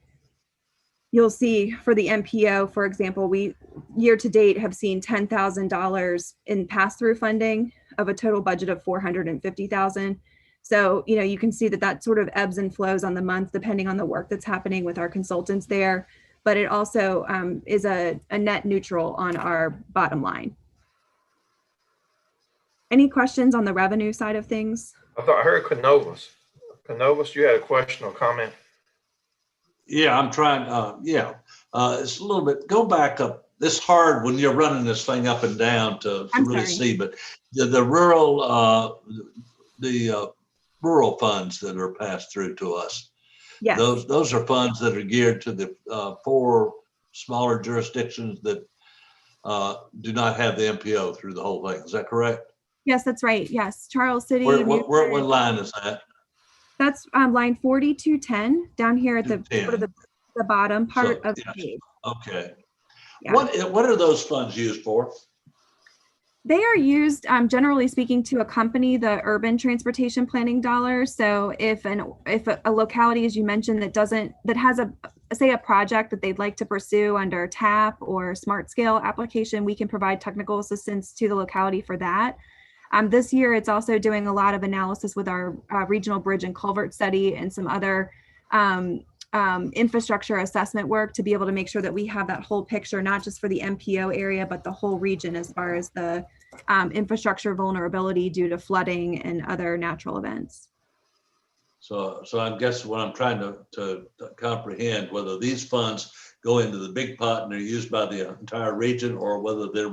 Speaker 2: you'll see for the MPO, for example, we year to date have seen $10,000 in pass-through funding of a total budget of $450,000. So, you know, you can see that that sort of ebbs and flows on the month, depending on the work that's happening with our consultants there. But it also is a net neutral on our bottom line. Any questions on the revenue side of things?
Speaker 1: I thought I heard Canovas. Canovas, you had a question or comment?
Speaker 3: Yeah, I'm trying. It's a little bit. Go back up. It's hard when you're running this thing up and down to really see. But the rural funds that are passed through to us.
Speaker 2: Yes.
Speaker 3: Those are funds that are geared to the 4 smaller jurisdictions that do not have the MPO through the whole thing. Is that correct?
Speaker 2: Yes, that's right. Yes, Charles City.
Speaker 3: What line is that?
Speaker 2: That's line 4210 down here at the bottom part of the page.
Speaker 3: Okay.
Speaker 2: Yeah.
Speaker 3: What are those funds used for?
Speaker 2: They are used, generally speaking, to accompany the urban transportation planning dollars. So if a locality, as you mentioned, that has a project that they'd like to pursue under TAP or Smart Scale application, we can provide technical assistance to the locality for that. This year, it's also doing a lot of analysis with our regional bridge and culvert study and some other infrastructure assessment work to be able to make sure that we have that whole picture, not just for the MPO area, but the whole region as far as the infrastructure vulnerability due to flooding and other natural events.
Speaker 3: So I guess what I'm trying to comprehend, whether these funds go into the big pot and they're used by the entire region, or whether they're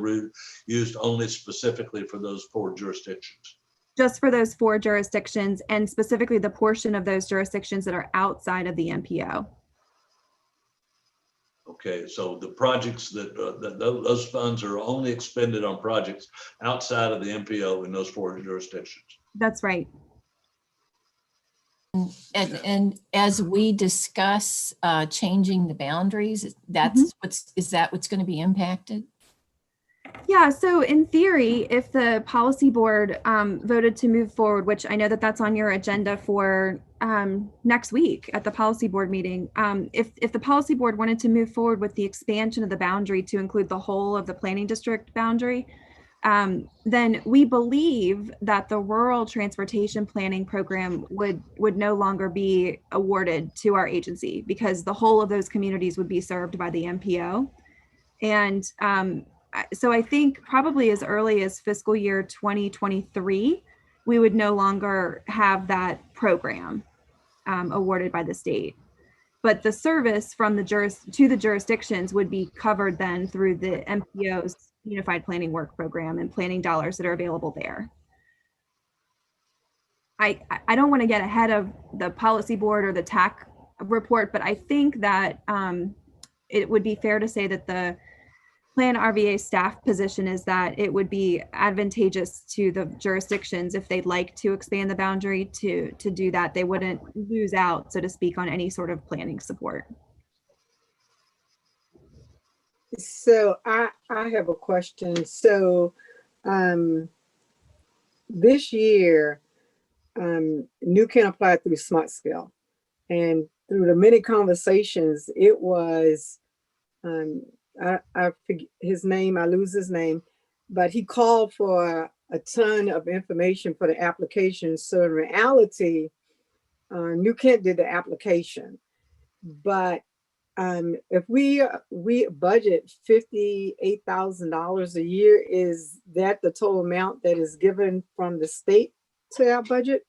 Speaker 3: used only specifically for those 4 jurisdictions.
Speaker 2: Just for those 4 jurisdictions, and specifically the portion of those jurisdictions that are outside of the MPO.
Speaker 3: Okay, so the projects those funds are only expended on projects outside of the MPO in those 4 jurisdictions.
Speaker 2: That's right.
Speaker 7: And as we discuss changing the boundaries, is that what's going to be impacted?
Speaker 2: Yeah, so in theory, if the policy board voted to move forward, which I know that that's on your agenda for next week at the policy board meeting, if the policy board wanted to move forward with the expansion of the boundary to include the whole of the planning district boundary, then we believe that the rural transportation planning program would no longer be awarded to our agency, because the whole of those communities would be served by the MPO. And so I think probably as early as fiscal year 2023, we would no longer have that program awarded by the state. But the service from the to the jurisdictions would be covered then through the MPO's Unified Planning Work Program and planning dollars that are available there. I don't want to get ahead of the policy board or the TAC report, but I think that it would be fair to say that the PlanRVA staff position is that it would be advantageous to the jurisdictions if they'd like to expand the boundary to do that. They wouldn't lose out, so to speak, on any sort of planning support.
Speaker 5: So I have a question. So this year, New Kent applied through Smart Scale, and through the many conversations, it was I forget his name, I lose his name, but he called for a ton of information for the application. So in reality, New Kent did the application, but if we budget $58,000 a year, is that the total amount that is given from the state to our budget?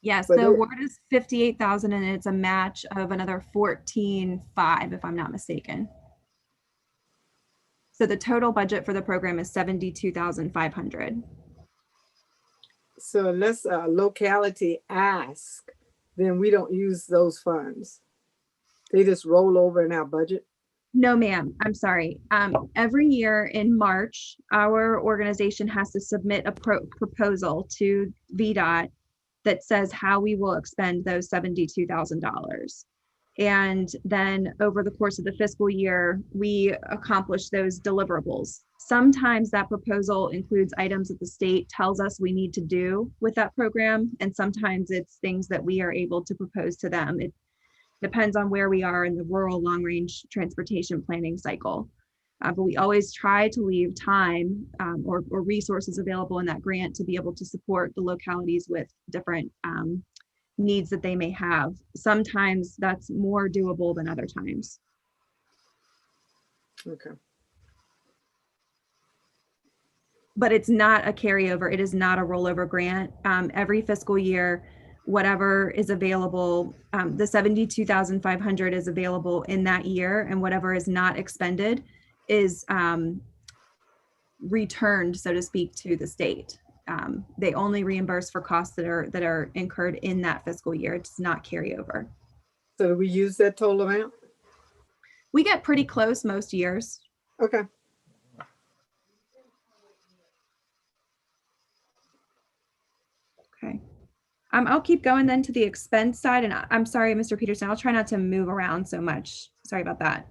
Speaker 2: Yes, the award is $58,000, and it's a match of another $14,500, if I'm not mistaken. So the total budget for the program is $72,500.
Speaker 5: So unless a locality ask, then we don't use those funds. They just roll over in our budget.
Speaker 2: No, ma'am. I'm sorry. Every year in March, our organization has to submit a proposal to VDOT that says how we will expend those $72,000. And then over the course of the fiscal year, we accomplish those deliverables. Sometimes that proposal includes items that the state tells us we need to do with that program. And sometimes it's things that we are able to propose to them. It depends on where we are in the rural long-range transportation planning cycle. But we always try to leave time or resources available in that grant to be able to support the localities with different needs that they may have. Sometimes that's more doable than other times.
Speaker 5: Okay.
Speaker 2: But it's not a carryover. It is not a rollover grant. Every fiscal year, whatever is available, the 72,500 is available in that year, and whatever is not expended is returned, so to speak, to the state. They only reimburse for costs that are incurred in that fiscal year. It does not carry over.
Speaker 5: So do we use that total amount?
Speaker 2: We get pretty close most years.
Speaker 5: Okay.
Speaker 2: Okay. I'll keep going then to the expense side, and I'm sorry, Mr. Peterson, I'll try not to move around so much. Sorry about that.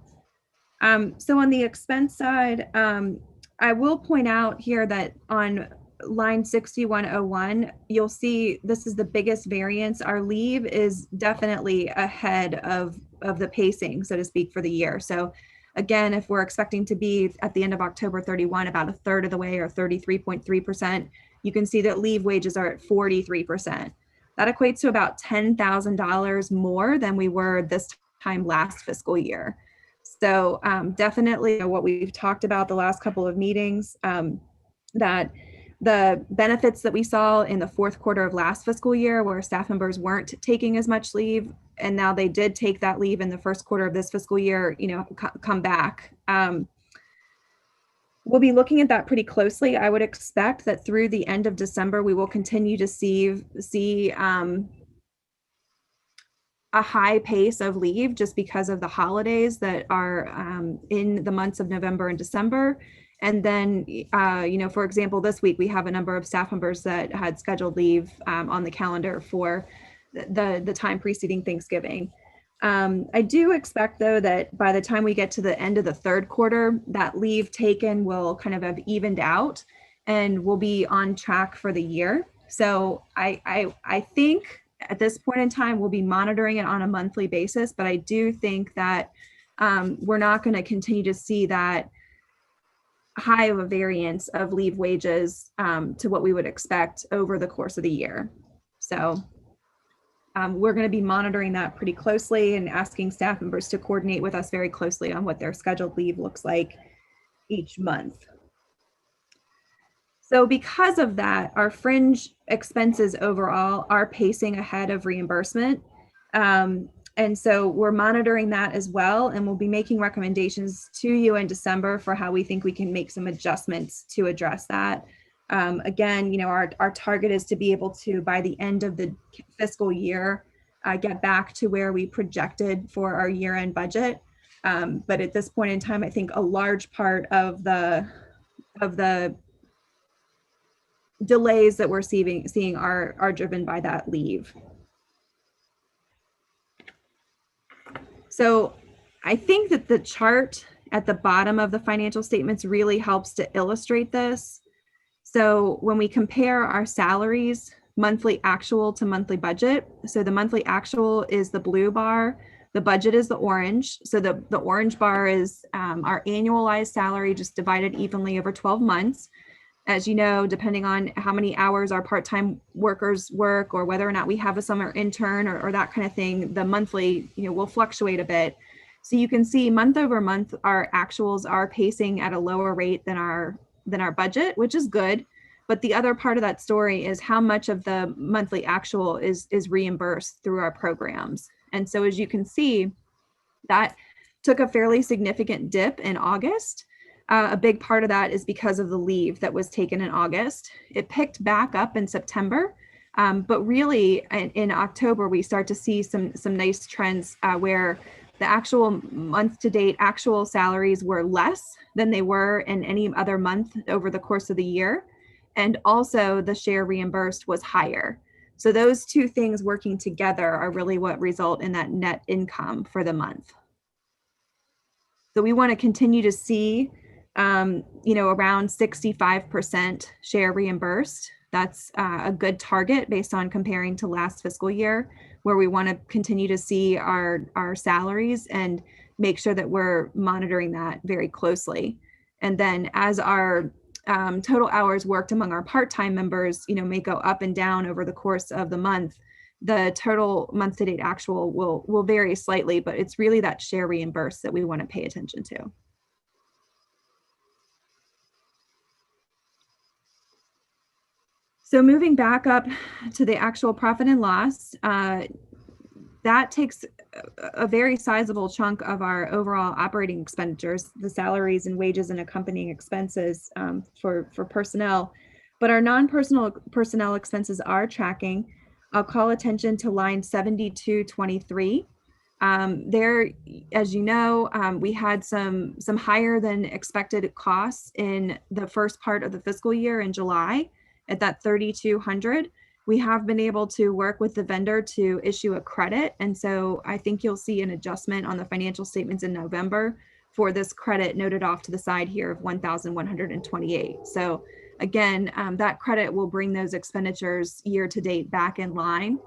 Speaker 2: So on the expense side, I will point out here that on line 6101, you'll see this is the biggest variance. Our leave is definitely ahead of the pacing, so to speak, for the year. So again, if we're expecting to be at the end of October 31, about a third of the way, or 33.3%, you can see that leave wages are at 43%. That equates to about $10,000 more than we were this time last fiscal year. So definitely what we've talked about the last couple of meetings, that the benefits that we saw in the fourth quarter of last fiscal year, where staff members weren't taking as much leave, and now they did take that leave in the first quarter of this fiscal year, come back. We'll be looking at that pretty closely. I would expect that through the end of December, we will continue to see a high pace of leave just because of the holidays that are in the months of November and December. And then, for example, this week we have a number of staff members that had scheduled leave on the calendar for the time preceding Thanksgiving. I do expect, though, that by the time we get to the end of the third quarter, that leave taken will kind of have evened out and we'll be on track for the year. So I think at this point in time, we'll be monitoring it on a monthly basis, but I do think that we're not going to continue to see that high of a variance of leave wages to what we would expect over the course of the year. So we're going to be monitoring that pretty closely and asking staff members to coordinate with us very closely on what their scheduled leave looks like each month. So because of that, our fringe expenses overall are pacing ahead of reimbursement. And so we're monitoring that as well, and we'll be making recommendations to you in December for how we think we can make some adjustments to address that. Again, our target is to be able to, by the end of the fiscal year, get back to where we projected for our year-end budget. But at this point in time, I think a large part of the delays that we're seeing are driven by that leave. So I think that the chart at the bottom of the financial statements really helps to illustrate this. So when we compare our salaries, monthly actual to monthly budget, so the monthly actual is the blue bar, the budget is the orange. So the orange bar is our annualized salary just divided evenly over 12 months. As you know, depending on how many hours our part-time workers work or whether or not we have a summer intern or that kind of thing, the monthly, will fluctuate a bit. So you can see month over month, our actuals are pacing at a lower rate than our budget, which is good. But the other part of that story is how much of the monthly actual is reimbursed through our programs. And so as you can see, that took a fairly significant dip in August. A big part of that is because of the leave that was taken in August. It picked back up in September, but really in October, we start to see some nice trends where The actual month-to-date actual salaries were less than they were in any other month over the course of the year. And also the share reimbursed was higher. So those two things working together are really what result in that net income for the month. So we want to continue to see, around 65% share reimbursed. That's a good target based on comparing to last fiscal year, where we want to continue to see our salaries and make sure that we're monitoring that very closely. And then as our total hours worked among our part-time members, may go up and down over the course of the month, the total month-to-date actual will vary slightly, but it's really that share reimburse that we want to pay attention to. So moving back up to the actual profit and loss, that takes a very sizable chunk of our overall operating expenditures, the salaries and wages and accompanying expenses for personnel. But our non-personal personnel expenses are tracking. I'll call attention to line 7223. There, as you know, we had some higher than expected costs in the first part of the fiscal year in July at that 3,200. We have been able to work with the vendor to issue a credit. And so I think you'll see an adjustment on the financial statements in November for this credit noted off to the side here of 1,128. So again, that credit will bring those expenditures year to date back in line.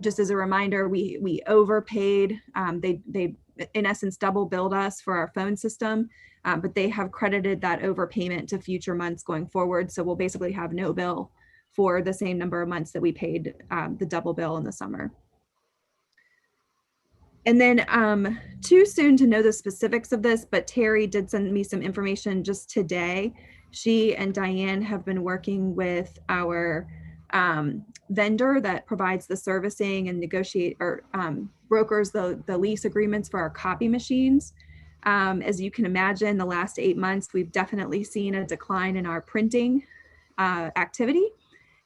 Speaker 2: Just as a reminder, we overpaid. They in essence double billed us for our phone system, but they have credited that overpayment to future months going forward. So we'll basically have no bill for the same number of months that we paid the double bill in the summer. And then too soon to know the specifics of this, but Terry did send me some information just today. She and Diane have been working with our vendor that provides the servicing and negotiate or brokers the lease agreements for our copy machines. As you can imagine, the last 8 months, we've definitely seen a decline in our printing activity.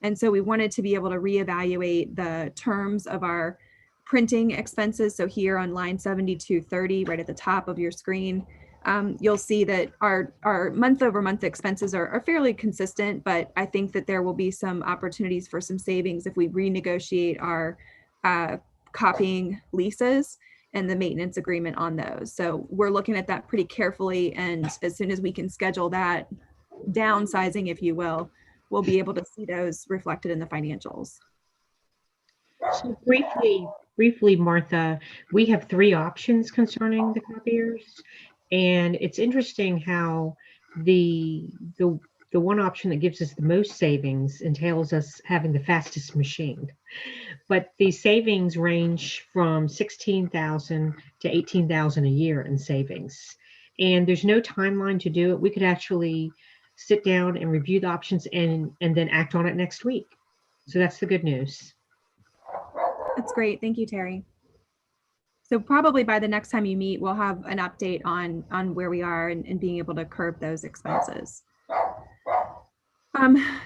Speaker 2: And so we wanted to be able to reevaluate the terms of our printing expenses. So here on line 7230, right at the top of your screen, you'll see that our month over month expenses are fairly consistent, but I think that there will be some opportunities for some savings if we renegotiate our copying leases and the maintenance agreement on those. So we're looking at that pretty carefully. And as soon as we can schedule that downsizing, if you will, we'll be able to see those reflected in the financials.
Speaker 8: So briefly, Martha, we have 3 options concerning the copiers. And it's interesting how the one option that gives us the most savings entails us having the fastest machine. But the savings range from $16,000 to $18,000 a year in savings. And there's no timeline to do it. We could actually sit down and review the options and then act on it next week. So that's the good news.
Speaker 2: That's great. Thank you, Terry. So probably by the next time you meet, we'll have an update on where we are and being able to curb those expenses.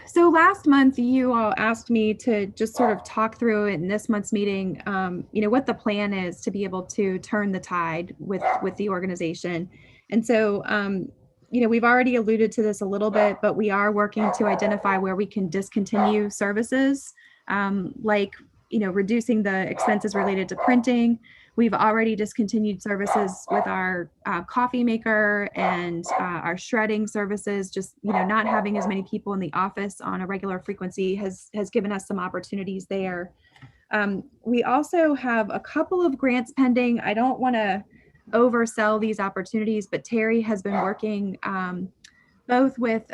Speaker 2: So last month, you all asked me to just sort of talk through in this month's meeting, what the plan is to be able to turn the tide with the organization. And so, we've already alluded to this a little bit, but we are working to identify where we can discontinue services, like, reducing the expenses related to printing. We've already discontinued services with our coffee maker and our shredding services. Just not having as many people in the office on a regular frequency has given us some opportunities there. We also have a couple of grants pending. I don't want to oversell these opportunities, but Terry has been working both with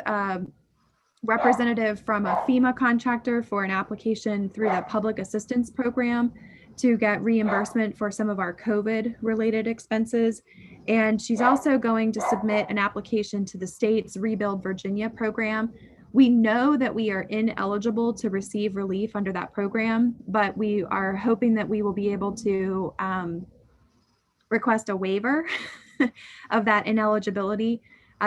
Speaker 2: representative from a FEMA contractor for an application through the public assistance program to get reimbursement for some of our COVID related expenses. And she's also going to submit an application to the state's Rebuild Virginia program. We know that we are ineligible to receive relief under that program, but we are hoping that we will be able to request a waiver of that ineligibility.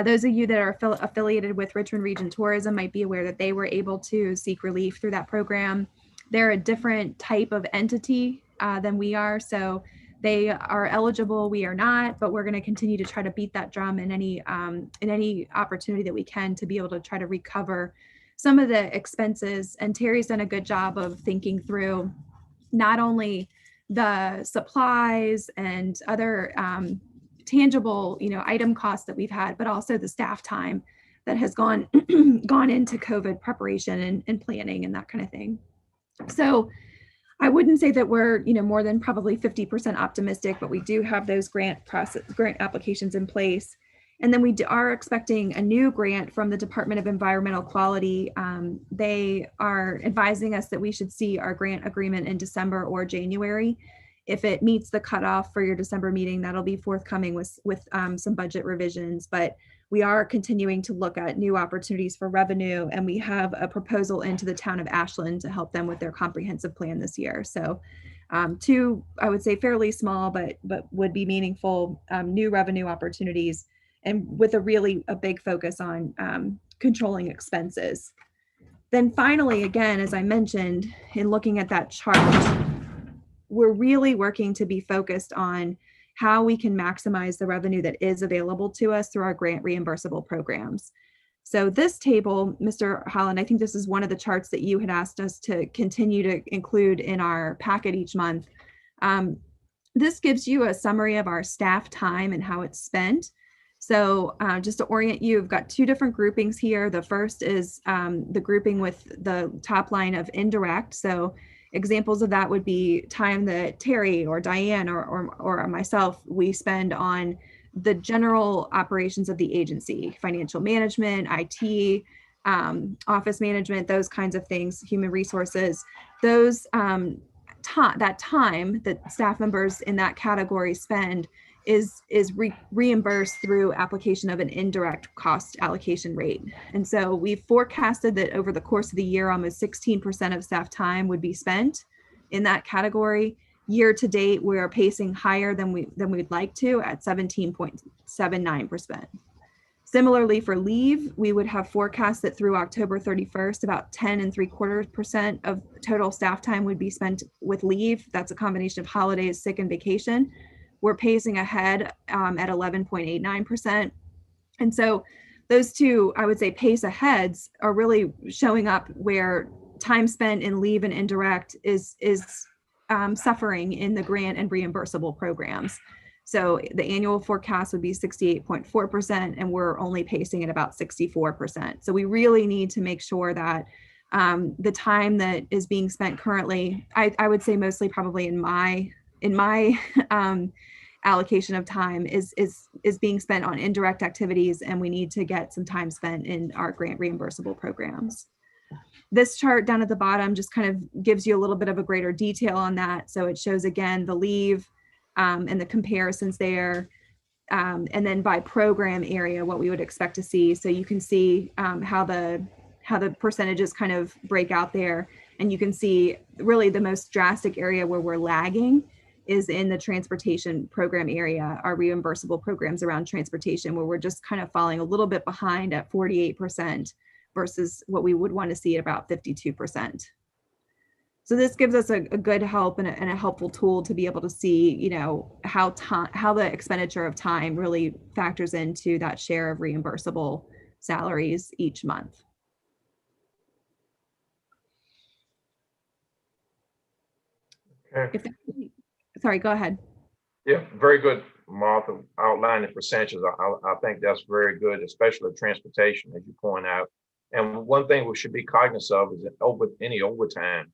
Speaker 2: Those of you that are affiliated with Richmond Region Tourism might be aware that they were able to seek relief through that program. They're a different type of entity than we are. So They are eligible, we are not, but we're going to continue to try to beat that drum in any opportunity that we can to be able to try to recover some of the expenses. And Terry's done a good job of thinking through not only the supplies and other tangible, item costs that we've had, but also the staff time that has gone into COVID preparation and planning and that kind of thing. So I wouldn't say that we're, more than probably 50% optimistic, but we do have those grant applications in place. And then we are expecting a new grant from the Department of Environmental Quality. They are advising us that we should see our grant agreement in December or January. If it meets the cutoff for your December meeting, that'll be forthcoming with some budget revisions. But we are continuing to look at new opportunities for revenue, and we have a proposal into the town of Ashland to help them with their comprehensive plan this year. So two, I would say fairly small, but would be meaningful new revenue opportunities, and with a big focus on controlling expenses. Then finally, again, as I mentioned, in looking at that chart, we're really working to be focused on how we can maximize the revenue that is available to us through our grant reimbursable programs. So this table, Mr. Holland, I think this is one of the charts that you had asked us to continue to include in our packet each month. This gives you a summary of our staff time and how it's spent. So just to orient you, we've got two different groupings here. The first is the grouping with the top line of indirect. So examples of that would be time that Terry or Diane or myself, we spend on the general operations of the agency, financial management, IT, office management, those kinds of things, human resources. Those that time that staff members in that category spend is reimbursed through application of an indirect cost allocation rate. And so we've forecasted that over the course of the year, almost 16% of staff time would be spent in that category. Year to date, we're pacing higher than we'd like to at 17.79%. Similarly, for leave, we would have forecast that through October 31st, about 10.75% of total staff time would be spent with leave. That's a combination of holidays, sick, and vacation. We're pacing ahead at 11.89%. And so those two, I would say, pace aheads are really showing up where time spent in leave and indirect is suffering in the grant and reimbursable programs. So the annual forecast would be 68.4%, and we're only pacing at about 64%. So we really need to make sure that the time that is being spent currently, I would say mostly probably in my allocation of time is being spent on indirect activities, and we need to get some time spent in our grant reimbursable programs. This chart down at the bottom just kind of gives you a little bit of a greater detail on that. So it shows again the leave and the comparisons there, and then by program area what we would expect to see. So you can see how the percentages kind of break out there, and you can see really the most drastic area where we're lagging is in the transportation program area, our reimbursable programs around transportation, where we're just kind of falling a little bit behind at 48% versus what we would want to see at about 52%. So this gives us a good help and a helpful tool to be able to see, how the expenditure of time really factors into that share of reimbursable salaries each month.
Speaker 1: Okay.
Speaker 2: Sorry, go ahead.
Speaker 1: Yeah, very good, Martha, outlining the percentages. I think that's very good, especially transportation, as you point out. And one thing we should be cognizant of is that any overtime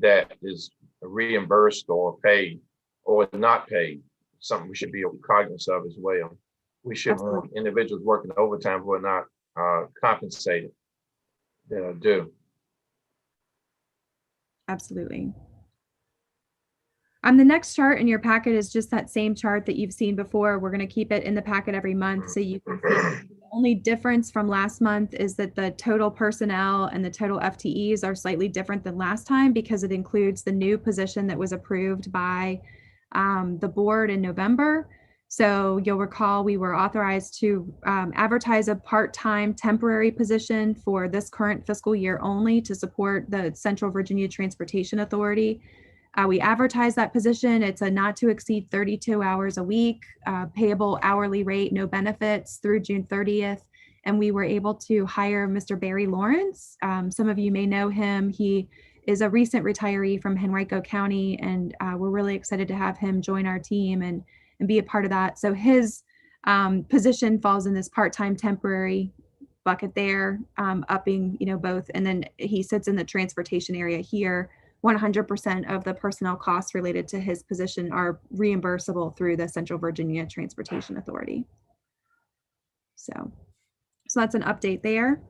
Speaker 1: that is reimbursed or paid or not paid, something we should be cognizant of as well. We shouldn't want individuals working overtime who are not compensated that are due.
Speaker 2: Absolutely. The next chart in your packet is just that same chart that you've seen before. We're going to keep it in the packet every month so you can see. The only difference from last month is that the total personnel and the total FTEs are slightly different than last time because it includes the new position that was approved by the board in November. So you'll recall we were authorized to advertise a part-time temporary position for this current fiscal year only to support the Central Virginia Transportation Authority. We advertise that position. It's a not to exceed 32 hours a week, payable hourly rate, no benefits through June 30th. And we were able to hire Mr. Barry Lawrence. Some of you may know him. He is a recent retiree from Henrico County, and we're really excited to have him join our team and be a part of that. So his position falls in this part-time temporary bucket there, upping, both. And then he sits in the transportation area here. 100% of the personnel costs related to his position are reimbursable through the Central Virginia Transportation Authority. So that's an update there.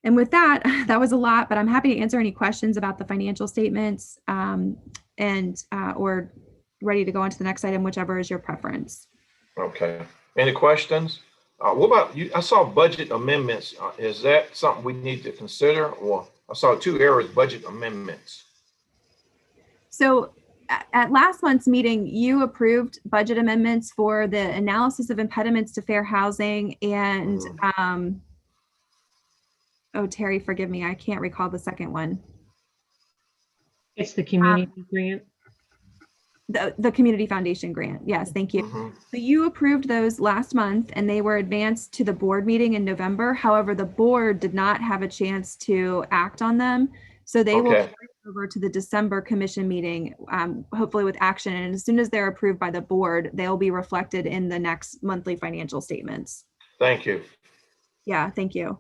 Speaker 2: And with that, that was a lot, but I'm happy to answer any questions about the financial statements or ready to go on to the next item, whichever is your preference.
Speaker 1: Okay. Any questions? What about you? I saw budget amendments. Is that something we need to consider? Or I saw 2 areas, budget amendments.
Speaker 2: So at last month's meeting, you approved budget amendments for the analysis of impediments to fair housing and, oh, Terry, forgive me, I can't recall the second one.
Speaker 8: It's the community grant.
Speaker 2: The Community Foundation grant. Yes, thank you. So you approved those last month and they were advanced to the board meeting in November. However, the board did not have a chance to act on them. So they will carry over to the December commission meeting, hopefully with action. And as soon as they're approved by the board, they'll be reflected in the next monthly financial statements.
Speaker 1: Thank you.
Speaker 2: Yeah, thank you.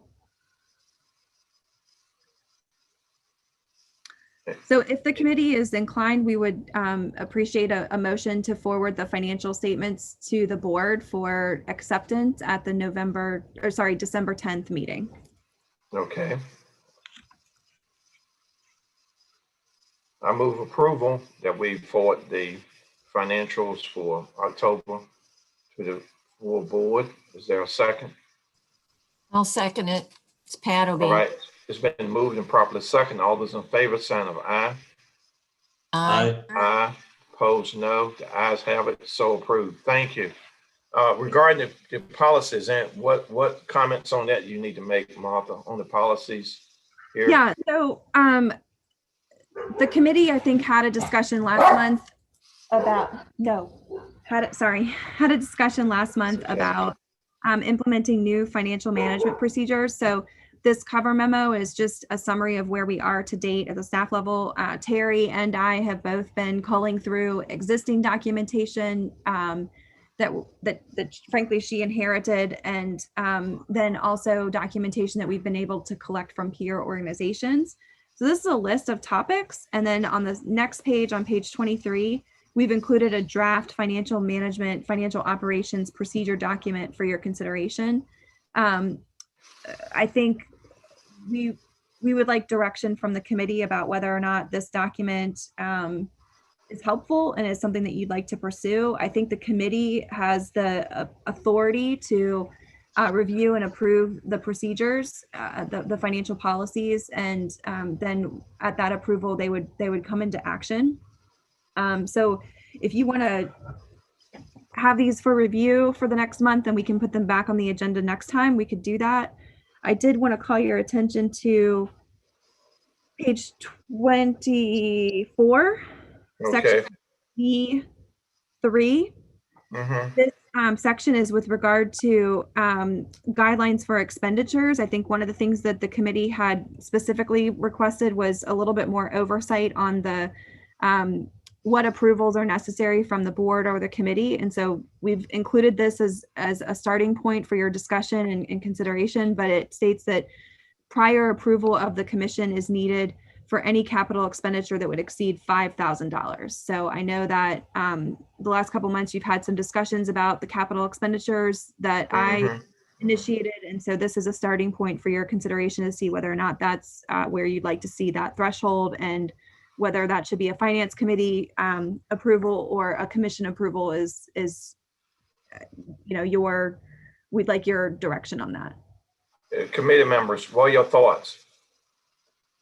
Speaker 2: So if the committee is inclined, we would appreciate a motion to forward the financial statements to the board for acceptance at the December 10th meeting.
Speaker 1: Okay. I move approval that we forward the financials for October to the full board. Is there a second?
Speaker 7: I'll second it. It's Pat O'B.
Speaker 1: All right. It's been moved and properly second. All those in favor, sign of aye.
Speaker 3: Aye.
Speaker 1: Aye. Opposed, no. The ayes have it. So approved. Thank you. Regarding the policies, and what comments on that you need to make, Martha, on the policies here?
Speaker 2: Yeah. So the committee, I think, had a discussion last month about had a discussion last month about implementing new financial management procedures. So this cover memo is just a summary of where we are to date at the staff level. Terry and I have both been culling through existing documentation that frankly she inherited, and then also documentation that we've been able to collect from peer organizations. So this is a list of topics, and then on the next page, on page 23, we've included a draft financial management, financial operations procedure document for your consideration. I think we would like direction from the committee about whether or not this document is helpful and is something that you'd like to pursue. I think the committee has the authority to review and approve the procedures, the financial policies, and then at that approval, they would come into action. So if you want to have these for review for the next month and we can put them back on the agenda next time, we could do that. I did want to call your attention to page 24, section B3. This section is with regard to guidelines for expenditures. I think one of the things that the committee had specifically requested was a little bit more oversight on the what approvals are necessary from the board or the committee. And so we've included this as a starting point for your discussion and consideration, but it states that prior approval of the commission is needed for any capital expenditure that would exceed $5,000. So I know that the last couple months you've had some discussions about the capital expenditures that I initiated. And so this is a starting point for your consideration to see whether or not that's where you'd like to see that threshold, and whether that should be a finance committee approval or a commission approval is we'd like your direction on that.
Speaker 1: Committee members, what are your thoughts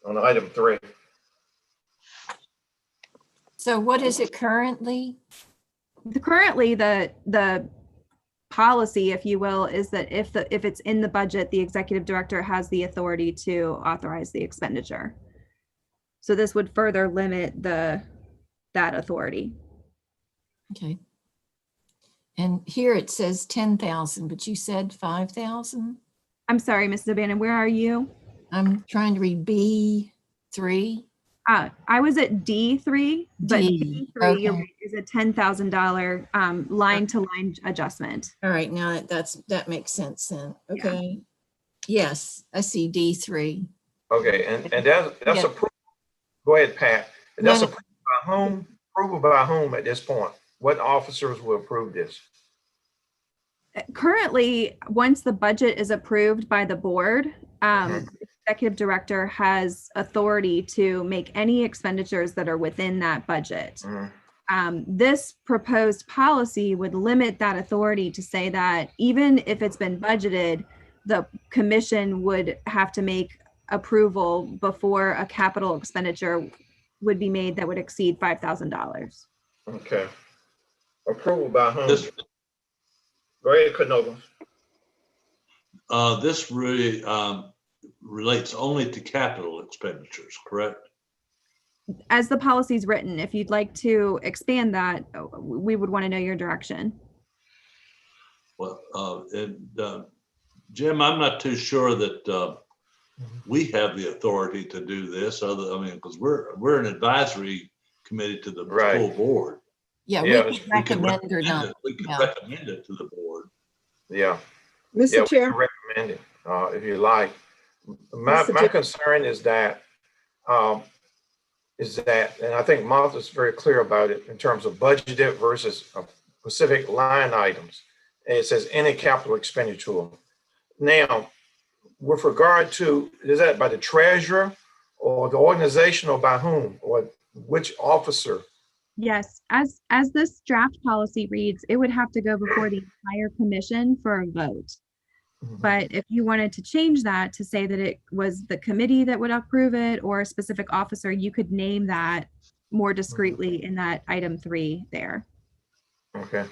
Speaker 1: on item 3?
Speaker 7: So what is it currently?
Speaker 2: Currently, the policy, if you will, is that if it's in the budget, the executive director has the authority to authorize the expenditure. So this would further limit the that authority.
Speaker 7: Okay. And here it says 10,000, but you said 5,000?
Speaker 2: I'm sorry, Mrs. O'Bannon, where are you?
Speaker 7: I'm trying to read B3.
Speaker 2: I was at D3, but
Speaker 7: D,
Speaker 2: D3 you're
Speaker 7: okay.
Speaker 2: right, is a $10,000 line to line adjustment.
Speaker 7: All right, now that makes sense then. Okay. Yes, I see D3.
Speaker 1: Okay, and that's
Speaker 7: Yeah.
Speaker 1: approved. Go ahead, Pat.
Speaker 7: No,
Speaker 1: That's
Speaker 7: no.
Speaker 1: approved by whom? Approval by whom at this point? What officers will approve this?
Speaker 2: Currently, once the budget is approved by the board, the executive director has authority to make any expenditures that are within that budget. This proposed policy would limit that authority to say that even if it's been budgeted, the commission would have to make approval before a capital expenditure would be made that would exceed $5,000.
Speaker 1: Okay. Approval by whom?
Speaker 3: This,
Speaker 1: Go ahead, Canova.
Speaker 3: this really relates only to capital expenditures, correct?
Speaker 2: As the policy is written, if you'd like to expand that, we would want to know your direction.
Speaker 3: Well, Jim, I'm not too sure that we have the authority to do this. Because we're an advisory committee to the
Speaker 1: Right.
Speaker 3: full board.
Speaker 7: Yeah,
Speaker 1: Yeah,
Speaker 7: we can recommend or not.
Speaker 3: We can
Speaker 7: Yeah.
Speaker 3: recommend it to the board.
Speaker 1: Yeah.
Speaker 5: Mr.
Speaker 1: Yeah, we
Speaker 5: Chair,
Speaker 1: can recommend it if you like. My
Speaker 5: Mr. Chair.
Speaker 1: concern is that, and I think Martha's very clear about it in terms of budgeted versus specific line items. And it says any capital expenditure. Now, with regard to, is that by the treasurer or the organization or by whom or which officer?
Speaker 2: Yes, as this draft policy reads, it would have to go before the entire commission for a vote. But if you wanted to change that to say that it was the committee that would approve it or a specific officer, you could name that more discreetly in that item 3 there.
Speaker 1: Okay.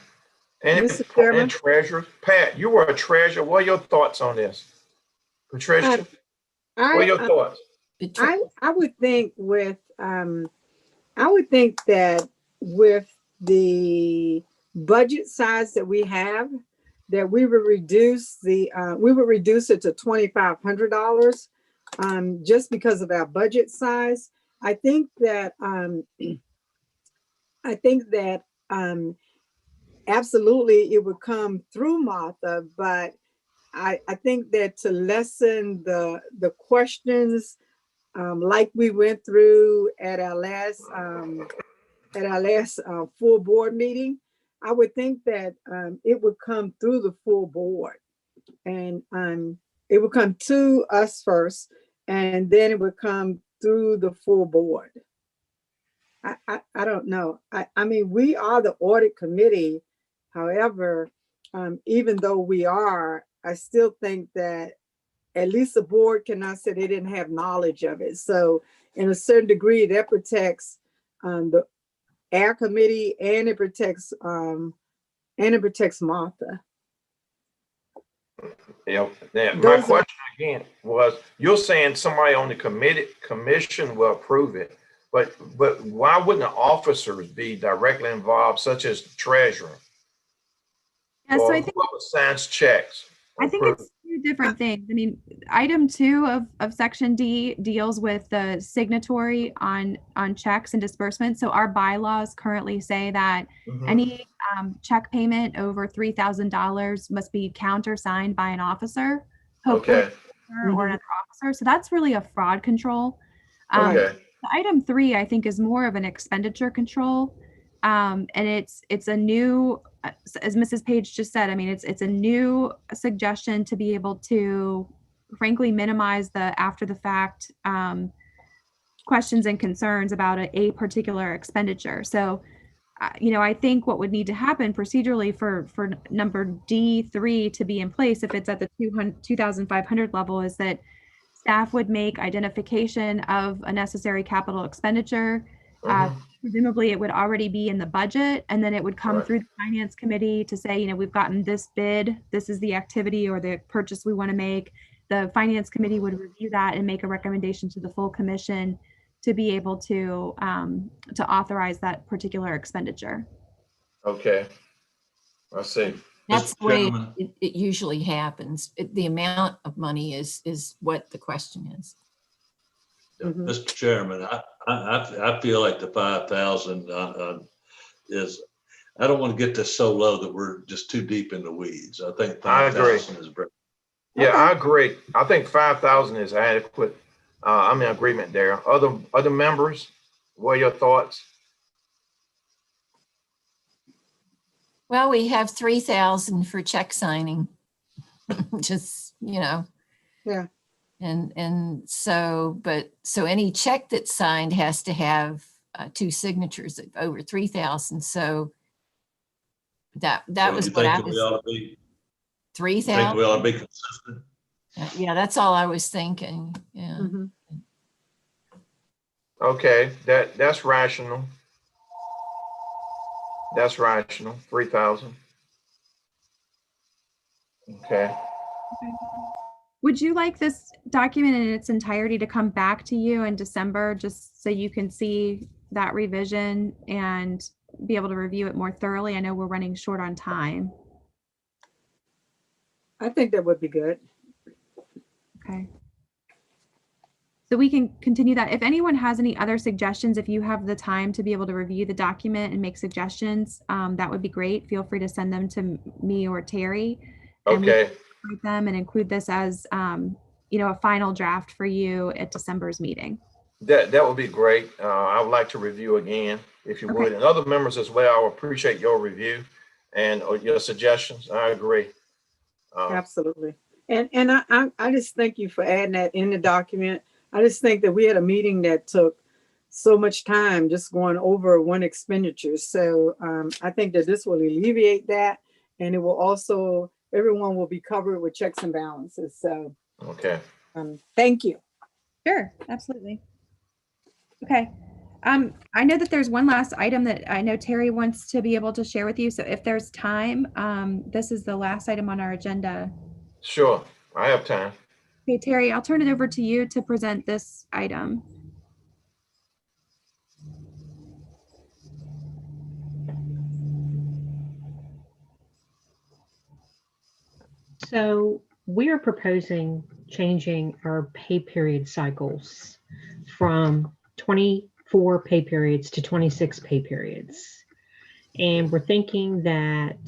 Speaker 1: And
Speaker 5: Mr. Chairman.
Speaker 1: treasurer, Pat, you were a treasurer. What are your thoughts on this? Patricia, what are your thoughts?
Speaker 5: I would think that with the budget size that we have, that we would reduce it to $2,500 just because of our budget size. I think that absolutely it would come through Martha, but I think that to lessen the questions like we went through at our last full board meeting, I would think that it would come through the full board, and it would come to us first, and then it would come through the full board. I don't know. I mean, we are the audit committee. However, even though we are, I still think that at least the board cannot say they didn't have knowledge of it. So in a certain degree, that protects our committee, and it protects Martha.
Speaker 1: Yeah. My question again was, you're saying somebody on the commission will approve it, but why wouldn't the officers be directly involved, such as the treasurer?
Speaker 2: Yeah, so I think
Speaker 1: whoever signs checks.
Speaker 2: it's 2 different things. I mean, item 2 of section D deals with the signatory on checks and disbursements. So our bylaws currently say that any check payment over $3,000 must be countersigned by an officer, hopefully, or another officer. So that's really a fraud control. Item 3, I think, is more of an expenditure control. And it's a new, as Mrs. Page just said, I mean, it's a new suggestion to be able to, frankly, minimize the after the fact questions and concerns about a particular expenditure. So, I think what would need to happen procedurally for number D3 to be in place, if it's at the 2,500 level, is that staff would make identification of a necessary capital expenditure. Presumably it would already be in the budget, and then it would come through the finance committee to say, we've gotten this bid, this is the activity or the purchase we want to make. The finance committee would review that and make a recommendation to the full commission to be able to authorize that particular expenditure.
Speaker 1: Okay, I see.
Speaker 7: That's
Speaker 3: Mr.
Speaker 7: the way
Speaker 3: Chairman.
Speaker 7: it usually happens. The amount of money is what the question is.
Speaker 5: Mhm.
Speaker 3: Mr. Chairman, I feel like the 5,000 is, I don't want to get this so low that we're just too deep in the weeds. I think
Speaker 1: I agree.
Speaker 3: 5,000 is very.
Speaker 1: Yeah,
Speaker 5: Okay.
Speaker 1: I agree. I think 5,000 is adequate. I'm in agreement there. Other members, what are your thoughts?
Speaker 7: Well, we have 3,000 for check signing, just,
Speaker 5: Yeah.
Speaker 7: and so, so any check that's signed has to have 2 signatures of over 3,000. So that
Speaker 3: So
Speaker 7: was
Speaker 3: you
Speaker 7: what
Speaker 3: think
Speaker 7: I
Speaker 3: that we
Speaker 7: was,
Speaker 3: ought to be, think
Speaker 7: 3,000.
Speaker 3: we ought to be consistent?
Speaker 7: Yeah, that's all I was thinking. Yeah.
Speaker 5: Mhm.
Speaker 1: Okay, that's rational. That's rational, 3,000. Okay.
Speaker 2: Would you like this document in its entirety to come back to you in December, just so you can see that revision and be able to review it more thoroughly? I know we're running short on time.
Speaker 5: I think that would be good.
Speaker 2: Okay. So we can continue that. If anyone has any other suggestions, if you have the time to be able to review the document and make suggestions, that would be great. Feel free to send them to me or Terry. And we
Speaker 1: Okay.
Speaker 2: can write them and include this as a final draft for you at December's meeting.
Speaker 1: That would be great. I would like to review again, if you would, and other members as well. I would appreciate your review and your suggestions. I agree.
Speaker 5: Absolutely. And I just thank you for adding that in the document. I just think that we had a meeting that took so much time just going over one expenditure. So I think that this will alleviate that, and it will also, everyone will be covered with checks and balances. So
Speaker 1: Okay.
Speaker 5: thank you.
Speaker 2: Sure, absolutely. Okay. I know that there's one last item that I know Terry wants to be able to share with you. So if there's time, this is the last item on our agenda.
Speaker 1: Sure, I have time.
Speaker 2: Okay, Terry, I'll turn it over to you to present this item.
Speaker 8: So we are proposing changing our pay period cycles from 24 pay periods to 26 pay periods. And we're thinking that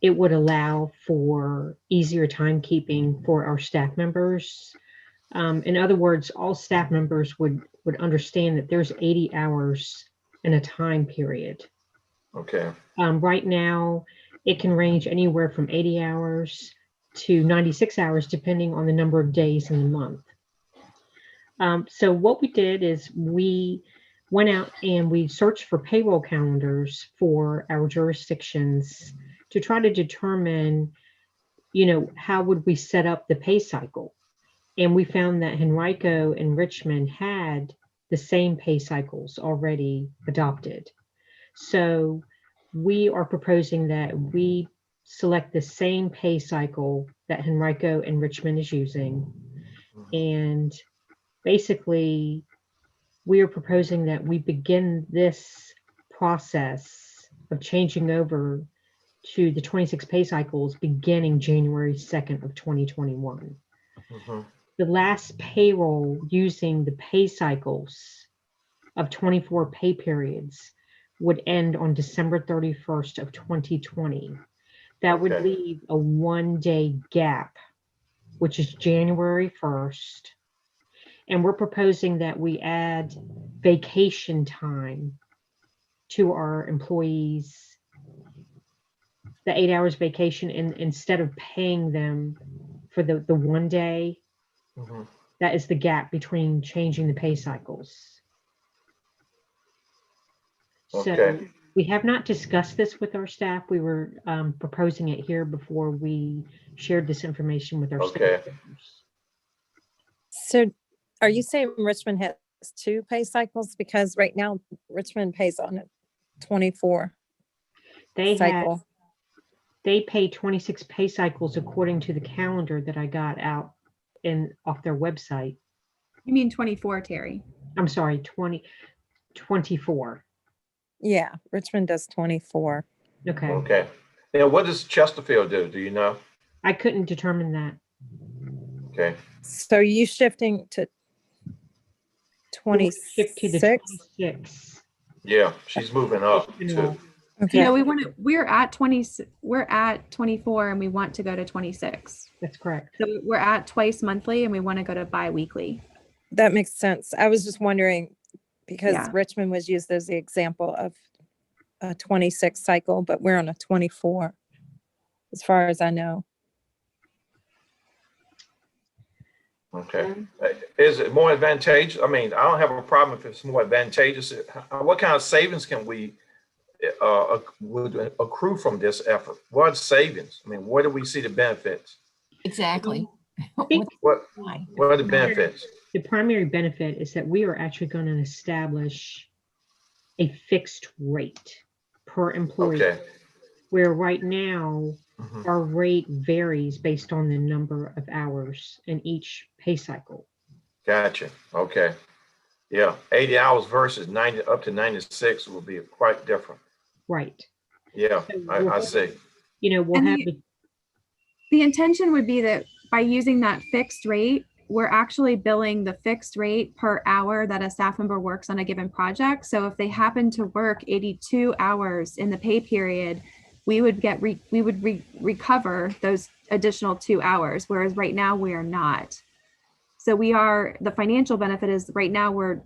Speaker 8: it would allow for easier timekeeping for our staff members. In other words, all staff members would understand that there's 80 hours in a time period.
Speaker 1: Okay.
Speaker 8: Right now, it can range anywhere from 80 hours to 96 hours, depending on the number of days in the month. So what we did is we went out and we searched for payroll calendars for our jurisdictions to try to determine, how would we set up the pay cycle? And we found that Henrico and Richmond had the same pay cycles already adopted. So we are proposing that we select the same pay cycle that Henrico and Richmond is using. And basically, we are proposing that we begin this process of changing over to the 26 pay cycles beginning January 2nd of 2021.
Speaker 1: Mm-hmm.
Speaker 8: The last payroll using the pay cycles of 24 pay periods would end on December 31st of 2020. That would leave a 1-day gap, which is January 1st. And we're proposing that we add vacation time to our employees, the 8 hours vacation, and instead of paying them for the 1 day,
Speaker 1: Mm-hmm.
Speaker 8: that is the gap between changing the pay cycles.
Speaker 1: Okay.
Speaker 8: So we have not discussed this with our staff. We were proposing it here before we shared this information with our stakeholders.
Speaker 9: So are you saying Richmond has 2 pay cycles? Because right now Richmond pays on a 24 cycle.
Speaker 8: They pay 26 pay cycles according to the calendar that I got out off their website.
Speaker 2: You mean 24, Terry?
Speaker 8: I'm sorry, 24.
Speaker 9: Yeah, Richmond does 24.
Speaker 8: Okay.
Speaker 1: Okay. Now, what does Chesterfield do? Do you know?
Speaker 8: I couldn't determine that.
Speaker 1: Okay.
Speaker 9: So you shifting to
Speaker 8: We'll shift to the
Speaker 9: 26?
Speaker 8: 26.
Speaker 1: Yeah, she's moving up too.
Speaker 9: Okay.
Speaker 2: No, we're at 20, we're at 24 and we want to go to 26.
Speaker 8: That's correct.
Speaker 2: So we're at twice monthly and we want to go to bi-weekly.
Speaker 9: That makes sense. I was just wondering because
Speaker 2: Yeah.
Speaker 9: Richmond was used as the example of a 26 cycle, but we're on a 24 as far as I know.
Speaker 1: Okay. Is it more advantageous? I mean, I don't have a problem if it's more advantageous. What kind of savings can we would accrue from this effort? What savings? I mean, where do we see the benefits?
Speaker 7: Exactly.
Speaker 1: What
Speaker 7: Why?
Speaker 1: are the benefits?
Speaker 8: The primary benefit is that we are actually going to establish a fixed rate per employee,
Speaker 1: Okay.
Speaker 8: where right now
Speaker 1: Mhm.
Speaker 8: our rate varies based on the number of hours in each pay cycle.
Speaker 1: Gotcha. Okay. Yeah. 80 hours versus 90 up to 96 will be quite different.
Speaker 8: Right.
Speaker 1: Yeah,
Speaker 8: So
Speaker 1: I see.
Speaker 8: You know, we'll
Speaker 2: And
Speaker 8: have
Speaker 2: the intention would be that by using that fixed rate, we're actually billing the fixed rate per hour that a staff member works on a given project. So if they happen to work 82 hours in the pay period, we would recover those additional 2 hours, whereas right now we are not. So the financial benefit is right now we're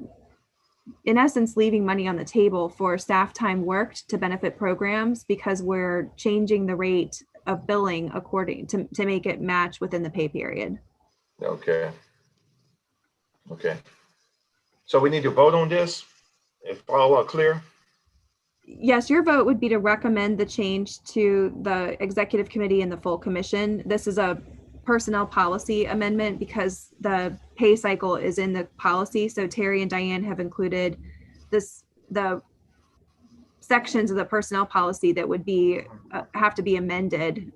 Speaker 2: in essence leaving money on the table for staff time worked to benefit programs because we're changing the rate of billing according to make it match within the pay period.
Speaker 1: Okay. Okay. So we need to vote on this? If all are clear?
Speaker 2: Yes, your vote would be to recommend the change to the executive committee and the full commission. This is a personnel policy amendment because the pay cycle is in the policy. So Terry and Diane have included the sections of the personnel policy that would be have to be amended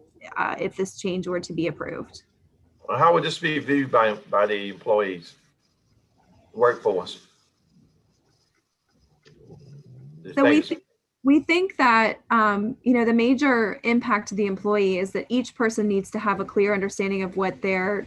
Speaker 2: if this change were to be approved.
Speaker 1: How would this be viewed by the employees, workforce?
Speaker 2: So we think that the major impact to the employee is that each person needs to have a clear understanding of what their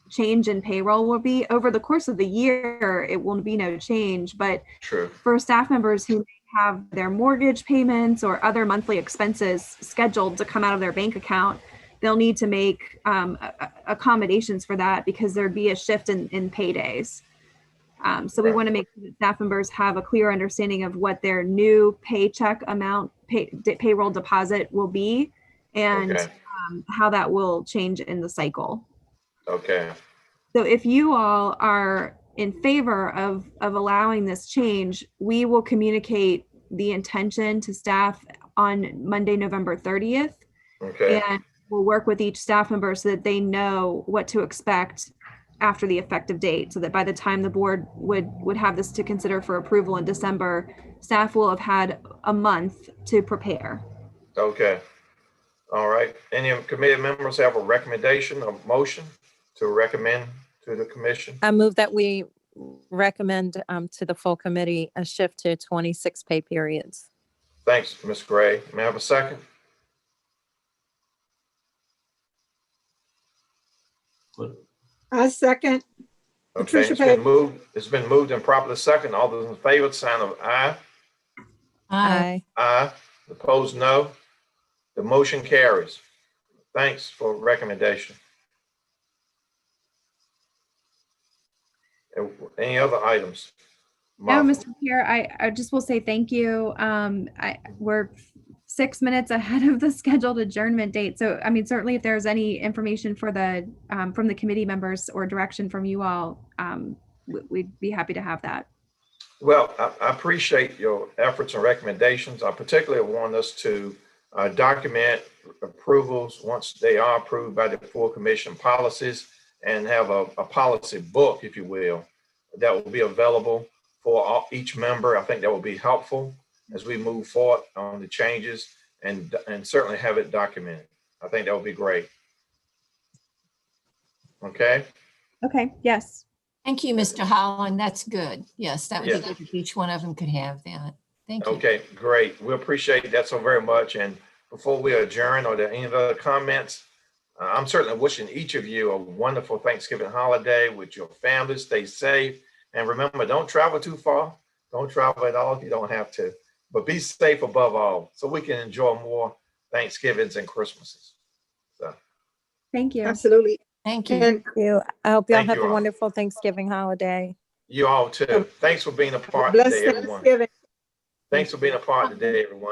Speaker 2: change in payroll will be. Over the course of the year, it will be no change, but
Speaker 1: True.
Speaker 2: For staff members who have their mortgage payments or other monthly expenses scheduled to come out of their bank account, they'll need to make accommodations for that because there'd be a shift in paydays. So we want to make sure that staff members have a clear understanding of what their new paycheck amount, payroll deposit will be, and how that will change in the cycle.
Speaker 1: Okay.
Speaker 2: So if you all are in favor of allowing this change, we will communicate the intention to staff on Monday, November 30th.
Speaker 1: Okay.
Speaker 2: And we'll work with each staff member so that they know what to expect after the effective date, so that by the time the board would have this to consider for approval in December, staff will have had a month to prepare.
Speaker 1: Okay. All right. Any committee members have a recommendation, a motion to recommend to the commission?
Speaker 9: I move that we recommend to the full committee a shift to 26 pay periods.
Speaker 1: Thanks, Ms. Gray. May I have a second?
Speaker 5: I second.
Speaker 1: Okay,
Speaker 5: Patricia
Speaker 1: it's been moved and properly second. All those in favor, sign of aye.
Speaker 9: Aye.
Speaker 1: Aye. Opposed, no. The motion carries. Thanks for recommendation. Any other items?
Speaker 2: No,
Speaker 1: Martha?
Speaker 2: Mr. Chair, I just will say thank you. We're 6 minutes ahead of the scheduled adjournment date. So, I mean, certainly if there's any information for from the committee members or direction from you all, we'd be happy to have that.
Speaker 1: Well, I appreciate your efforts and recommendations. I particularly want us to document approvals once they are approved by the full commission policies, and have a policy book, if you will, that will be available for each member. I think that will be helpful as we move forward on the changes, and certainly have it documented. I think that would be great. Okay.
Speaker 2: Okay. Yes.
Speaker 7: Thank you, Mr. Holland. That's good. Yes, that would be
Speaker 1: Yes.
Speaker 7: good if each one of them could have that. Thank you.
Speaker 1: Okay, great. We appreciate that so very much. And before we adjourn, are there any other comments? I'm certainly wishing each of you a wonderful Thanksgiving holiday with your family. Stay safe. And remember, don't travel too far. Don't travel at all if you don't have to. But be safe above all so we can enjoy more Thanksgivings and Christmases. So,
Speaker 2: Thank you.
Speaker 5: Absolutely.
Speaker 7: Thank you.
Speaker 5: And
Speaker 9: Thank you. I hope y'all
Speaker 1: Thank
Speaker 9: have
Speaker 1: you
Speaker 9: a
Speaker 1: all.
Speaker 9: wonderful Thanksgiving holiday.
Speaker 1: you all too. Thanks for being a part
Speaker 5: blessed
Speaker 1: today, everyone.
Speaker 5: Thanksgiving.
Speaker 1: Thanks for being a part today, everyone.